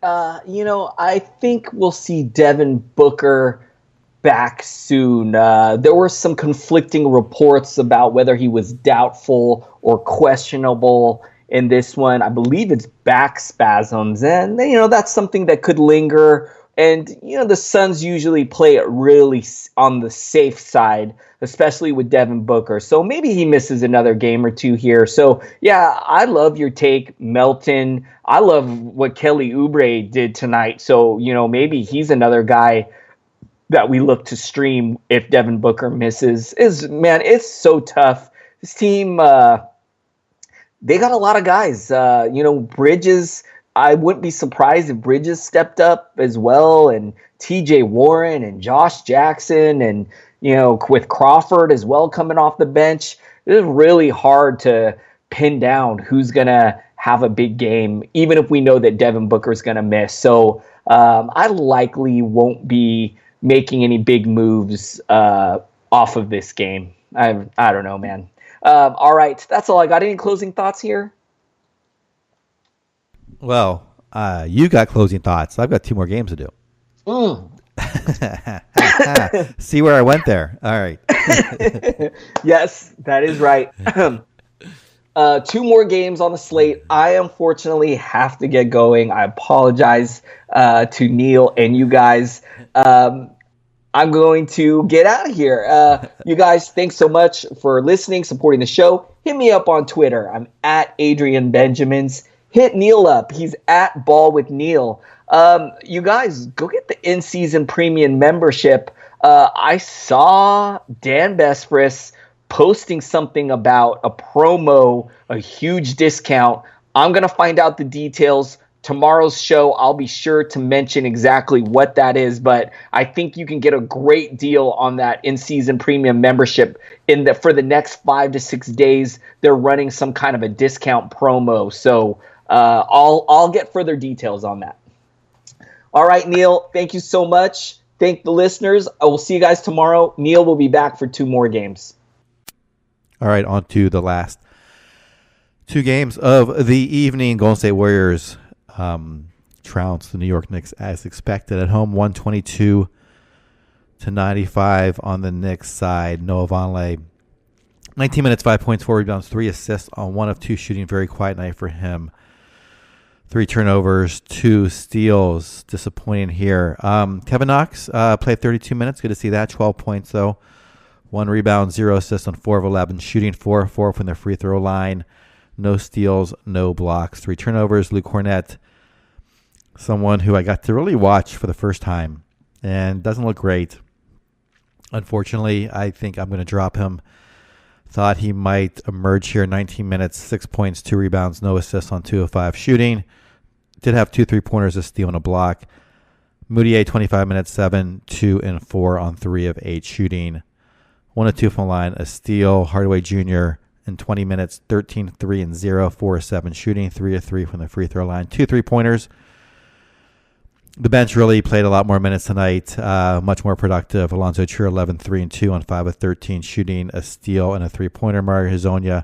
I think we'll see Devin Booker back soon. There were some conflicting reports about whether he was doubtful or questionable in this one. I believe it's back spasms, and that's something that could linger. And the Suns usually play it really on the safe side, especially with Devin Booker. So maybe he misses another game or two here. So yeah, I love your take, Melton. I love what Kelly Oubre did tonight. So maybe he's another guy that we look to stream if Devin Booker misses. It's so tough. This team, they got a lot of guys. Bridges. I wouldn't be surprised if Bridges stepped up as well, and TJ Warren and Josh Jackson, and with Crawford as well coming off the bench. It's really hard to pin down who's gonna have a big game, even if we know that Devin Booker's gonna miss. So I likely won't be making any big moves off of this game. I don't know, man. All right, that's all I got. Any closing thoughts here? Well, you got closing thoughts. I've got 2 more games to do. See where I went there. All right. Yes, that is right. 2 more games on the slate. I unfortunately have to get going. I apologize to Neil and you guys. I'm going to get out of here. You guys, thanks so much for listening, supporting the show. Hit me up on Twitter. I'm at Adrian Benjamins. Hit Neil up. He's at Ball with Neil. You guys, go get the in-season premium membership. I saw Dan Besbris posting something about a promo, a huge discount. I'm going to find out the details. Tomorrow's show, I'll be sure to mention exactly what that is, but I think you can get a great deal on that in-season premium membership for the next 5 to 6 days. They're running some kind of a discount promo, so I'll get further details on that. All right, Neil, thank you so much. Thank the listeners. I will see you guys tomorrow. Neil will be back for 2 more games. All right, on to the last 2 games of the evening. Golden State Warriors trounced the New York Knicks as expected at home, 122-95 on the Knicks side. Noah Vonleh, 19 minutes, 5 points, 4 rebounds, 3 assists on 1 of 2 shooting. Very quiet night for him. 3 turnovers, 2 steals. Disappointing here. Kevin Knox played 32 minutes. Good to see that. 12 points, though. 1 rebound, 0 assists on 4 of 11. Shooting 4-4 from the free throw line. No steals, no blocks. 3 turnovers. Luke Cornett, someone who I got to really watch for the first time and doesn't look great. Unfortunately, I think I'm going to drop him. Thought he might emerge here. 19 minutes, 6 points, 2 rebounds, no assists on 2 of 5 shooting. Did have 2 3-pointers, a steal and a block. Moutier, 25 minutes, 7, 2 and 4 on 3 of 8 shooting. 1 of 2 from the line, a steal. Hardaway Jr. in 20 minutes, 13, 3 and 0, 4 of 7 shooting, 3 of 3 from the free throw line. 2 3-pointers. The bench really played a lot more minutes tonight, much more productive. Alonzo Trier, 11, 3 and 2 on 5 of 13 shooting, a steal and a 3-pointer. Mario Hezonja,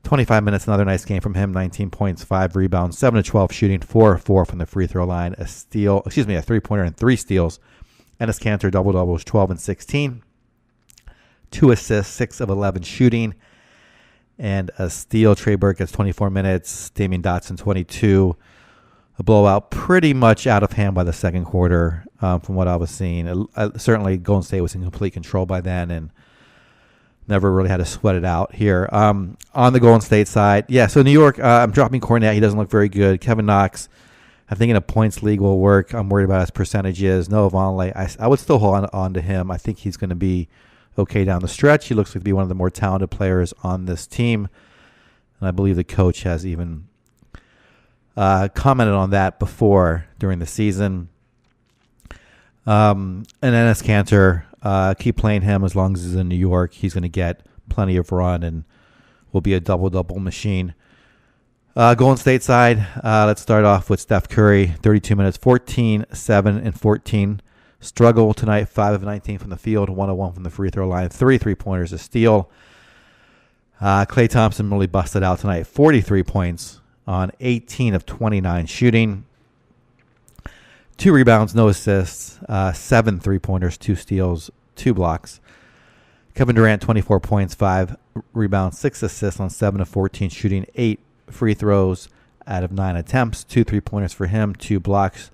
25 minutes, another nice game from him, 19 points, 5 rebounds, 7 of 12 shooting, 4 of 4 from the free throw line, a 3-pointer and 3 steals. Enes Kanter, double-doubles, 12 and 16, 2 assists, 6 of 11 shooting, and a steal. Trey Burke gets 24 minutes, Damian Dotson, 22. A blowout, pretty much out of hand by the second quarter, from what I was seeing. Certainly, Golden State was in complete control by then, and never really had to sweat it out here. On the Golden State side, so New York, I'm dropping Cornette. He doesn't look very good. Kevin Knox, I think in a points league will work. I'm worried about his percentages. Noah Vonleh, I would still hold on to him. I think he's going to be okay down the stretch. He looks like to be one of the more talented players on this team, and I believe the coach has even commented on that before during the season. And Enes Kanter, keep playing him as long as he's in New York. He's going to get plenty of run and will be a double-double machine. Golden State side, let's start off with Steph Curry, 32 minutes, 14, 7, and 14. Struggle tonight, 5 of 19 from the field, 1 of 1 from the free throw line, 3 3-pointers, a steal. Klay Thompson really busted out tonight, 43 points on 18 of 29 shooting. 2 rebounds, no assists, 7 3-pointers, 2 steals, 2 blocks. Kevin Durant, 24 points, 5 rebounds, 6 assists on 7 of 14 shooting, 8 free throws out of 9 attempts, 2 3-pointers for him, 2 blocks.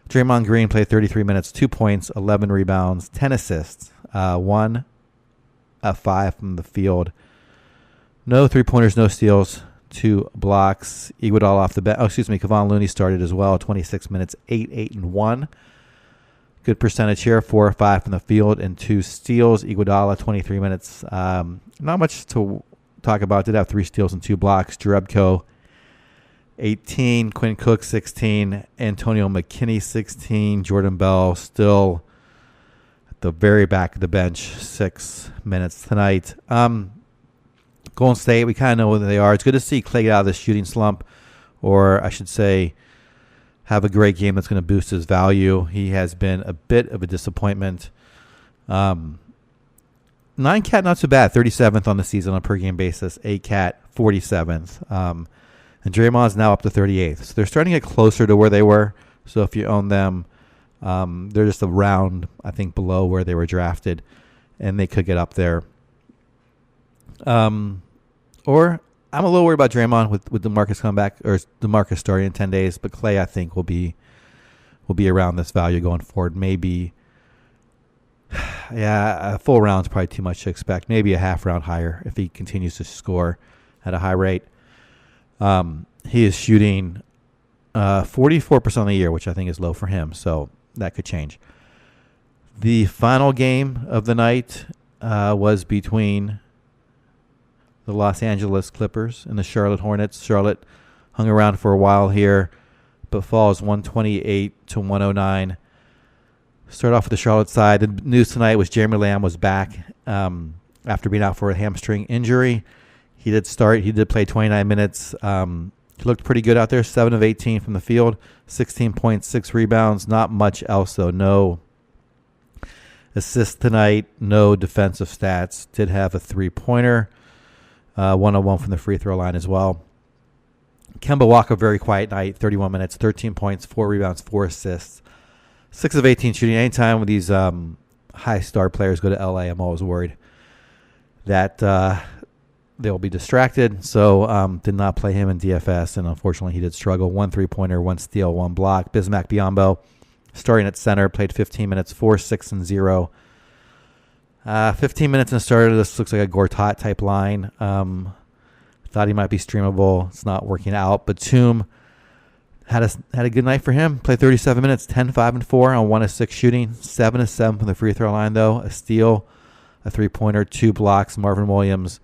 Draymond Green played 33 minutes, 2 points, 11 rebounds, 10 assists, 1 of 5 from the field. No 3-pointers, no steals, 2 blocks. Iguodala off the bench. Kevon Looney started as well. 26 minutes, 8, 8, and 1. Good percentage here. 4 or 5 from the field and 2 steals. Iguodala, 23 minutes. Not much to talk about. Did have 3 steals and 2 blocks. Jerebko, 18. Quinn Cook, 16. Antonio McKinney, 16. Jordan Bell still at the very back of the bench. 6 minutes tonight. Golden State, we kind of know where they are. It's good to see Klay get out of the shooting slump, or I should say have a great game that's going to boost his value. He has been a bit of a disappointment. 9 cat, not so bad. 37th on the season on a per-game basis. 8 cat, 47th. And Draymond's now up to 38th. So they're starting to get closer to where they were. So if you own them, they're just a round, I think, below where they were drafted, and they could get up there. Or I'm a little worried about Draymond with DeMarcus coming back, or DeMarcus starting in 10 days. But Klay, I think, will be around this value going forward. Maybe, a full round is probably too much to expect. Maybe a half round higher if he continues to score at a high rate. He is shooting 44% of the year, which I think is low for him. So that could change. The final game of the night was between the Los Angeles Clippers and the Charlotte Hornets. Charlotte hung around for a while here, but falls 128-109. Start off with the Charlotte side. The news tonight was Jeremy Lamb was back after being out for a hamstring injury. He did start. He did play 29 minutes. He looked pretty good out there, 7 of 18 from the field, 16 points, 6 rebounds. Not much else, though. No assists tonight, no defensive stats. Did have a 3-pointer. 1-on-1 from the free throw line as well. Kemba Walker, very quiet night, 31 minutes, 13 points, 4 rebounds, 4 assists, 6 of 18 shooting. Anytime when these high star players go to LA, I'm always worried that they'll be distracted. So did not play him in DFS, and unfortunately he did struggle. 1 3-pointer, 1 steal, 1 block. Bismack Biyombo, starting at center, played 15 minutes, 4, 6, and 0. 15 minutes and started. This looks like a Gortat type line. Thought he might be streamable. It's not working out. Batum had a good night for him. Played 37 minutes, 10-5-4 on 1 of 6 shooting, 7 of 7 from the free throw line though. A steal, a 3-pointer, 2 blocks. Marvin Williams,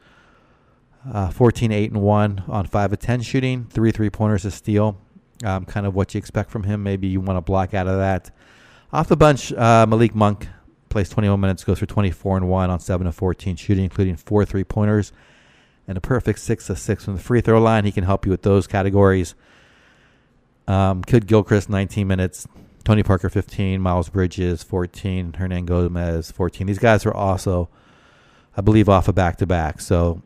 14-8-1 on 5 of 10 shooting, 3 3-pointers, a steal. Kind of what you expect from him. Maybe you want to block out of that. Off the bench, Malik Monk plays 21 minutes, goes for 24-1 on 7 of 14 shooting, including 4 3-pointers and a perfect 6 of 6 from the free throw line. He can help you with those categories. Kid Gilchrist, 19 minutes. Tony Parker, 15. Miles Bridges, 14. Hernan Gomez, 14. These guys are also, I believe, off a back-to-back. So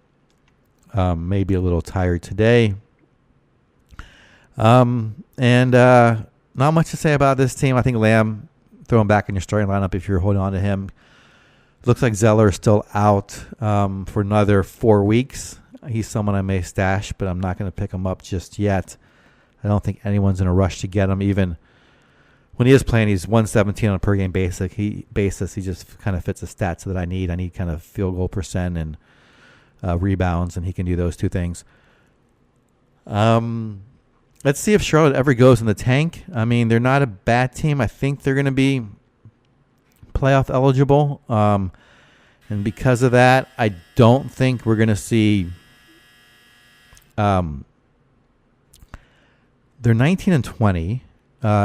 maybe a little tired today. And not much to say about this team. I think Lamb, throw him back in your starting lineup if you're holding on to him. Looks like Zeller is still out for another 4 weeks. He's someone I may stash, but I'm not going to pick him up just yet. I don't think anyone's in a rush to get him. Even when he is playing, he's 117 on a per-game basis. He just kind of fits the stats that I need. I need kind of field goal percent and rebounds, and he can do those two things. Let's see if Charlotte ever goes in the tank. I mean, they're not a bad team. I think they're going to be playoff eligible. And because of that, I don't think we're going to see... They're 19-20.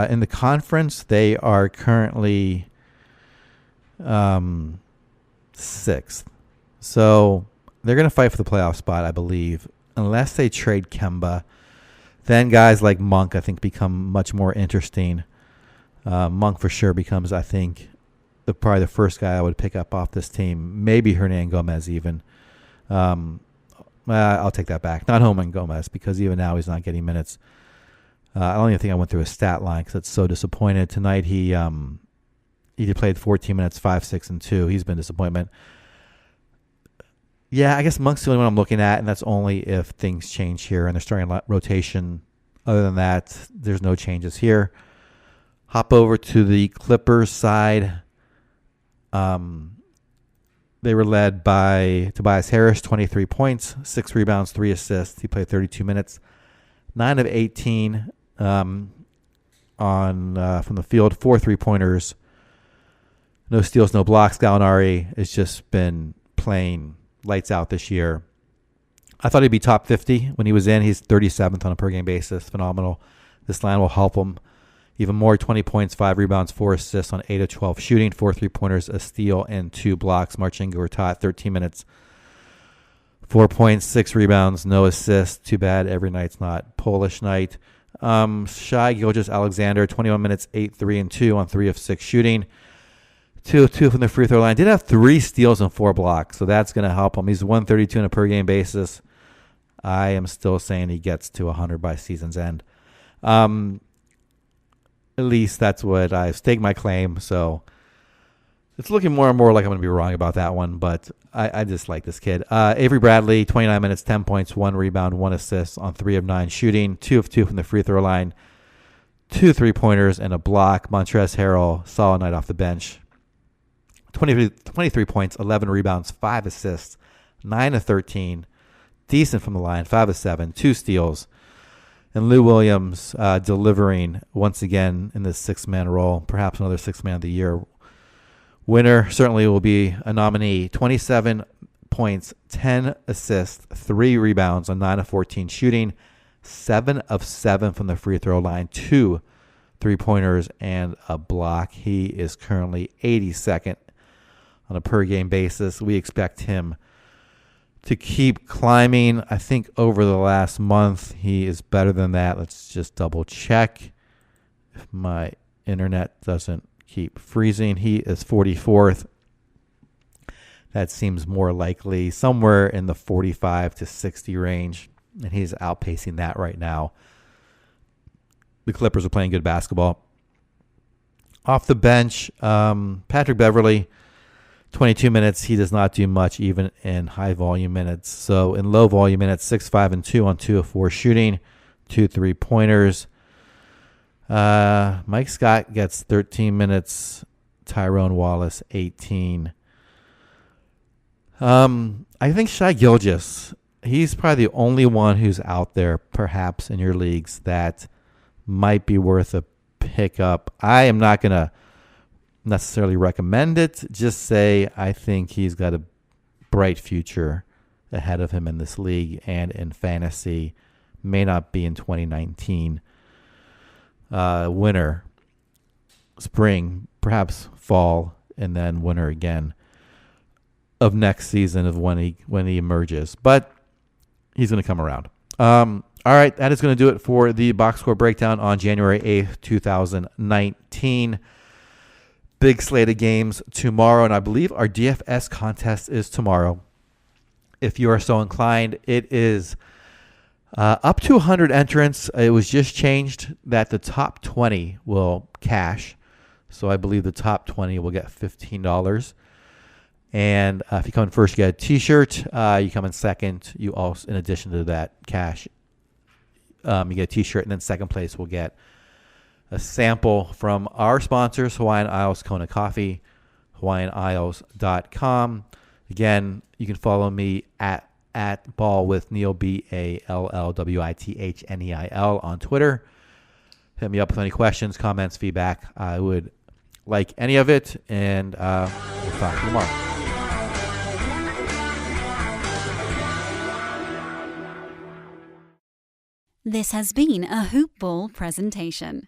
In the conference, they are currently 6th. So they're going to fight for the playoff spot, I believe, unless they trade Kemba. Then guys like Monk, I think, become much more interesting. Monk for sure becomes, I think, probably the first guy I would pick up off this team. Maybe Hernan Gomez even. I'll take that back. Not Hernan Gomez, because even now he's not getting minutes. I don't even think I went through his stat line because it's so disappointed. Tonight he played 14 minutes, 5, 6, and 2. He's been a disappointment. Yeah, I guess Monk's the only one I'm looking at, and that's only if things change here and they're starting rotation. Other than that, there's no changes here. Hop over to the Clippers side. They were led by Tobias Harris, 23 points, 6 rebounds, 3 assists. He played 32 minutes, 9 of 18 from the field, 4 3-pointers. No steals, no blocks. Gallinari has just been playing lights out this year. I thought he'd be top 50 when he was in. He's 37th on a per-game basis. Phenomenal. This line will help him even more. 20 points, 5 rebounds, 4 assists on 8 of 12 shooting, 4 3-pointers, a steal, and 2 blocks. Marcin Gortat, 13 minutes, 4 points, 6 rebounds, no assists. Too bad every night's not Polish night. Shai Gilgeous-Alexander, 21 minutes, 8, 3, and 2 on 3 of 6 shooting. 2 of 2 from the free throw line. Did have 3 steals and 4 blocks, so that's going to help him. He's 132 on a per-game basis. I am still saying he gets to 100 by season's end. At least that's what I've staked my claim, so it's looking more and more like I'm going to be wrong about that one, but I just like this kid. Avery Bradley, 29 minutes, 10 points, 1 rebound, 1 assist on 3 of 9 shooting, 2 of 2 from the free throw line, 2 3-pointers, and a block. Montrezl Harrell, solid night off the bench. 23 points, 11 rebounds, 5 assists, 9 of 13. Decent from the line, 5 of 7, 2 steals. And Lou Williams delivering once again in this 6-man role, perhaps another 6-man of the year winner. Certainly will be a nominee. 27 points, 10 assists, 3 rebounds on 9 of 14 shooting, 7 of 7 from the free throw line, 2 3-pointers, and a block. He is currently 82nd on a per-game basis. We expect him to keep climbing. I think over the last month, he is better than that. Let's just double check if my internet doesn't keep freezing. He is 44th. That seems more likely somewhere in the 45 to 60 range, and he's outpacing that right now. The Clippers are playing good basketball. Off the bench, Patrick Beverley, 22 minutes. He does not do much even in high volume minutes. So in low volume minutes, 6, 5, and 2 on 2 of 4 shooting, 2 3-pointers. Mike Scott gets 13 minutes. Tyrone Wallace, 18. I think Shai Gilgeous, he's probably the only one who's out there perhaps in your leagues that might be worth a pickup. I am not going to necessarily recommend it. Just say I think he's got a bright future ahead of him in this league and in fantasy. May not be in 2019. Winter, spring, perhaps fall, and then winter again of next season of when he emerges. But he's going to come around. All right, that is going to do it for the box score breakdown on January 8th, 2019. Big slate of games tomorrow, and I believe our DFS contest is tomorrow. If you are so inclined, it is up to 100 entrants. It was just changed that the top 20 will cash. So I believe the top 20 will get $15. And if you come in first, you get a T-shirt. You come in second, you also, in addition to that cash, you get a T-shirt. And then second place will get a sample from our sponsors, Hawaiian Isles Kona Coffee, hawaiianisles.com. Again, you can follow me at Ball with Neil, BALLWITHNEIL on Twitter. Hit me up with any questions, comments, feedback. I would like any of it, and we'll talk to you tomorrow. This has been a Hoop Ball presentation.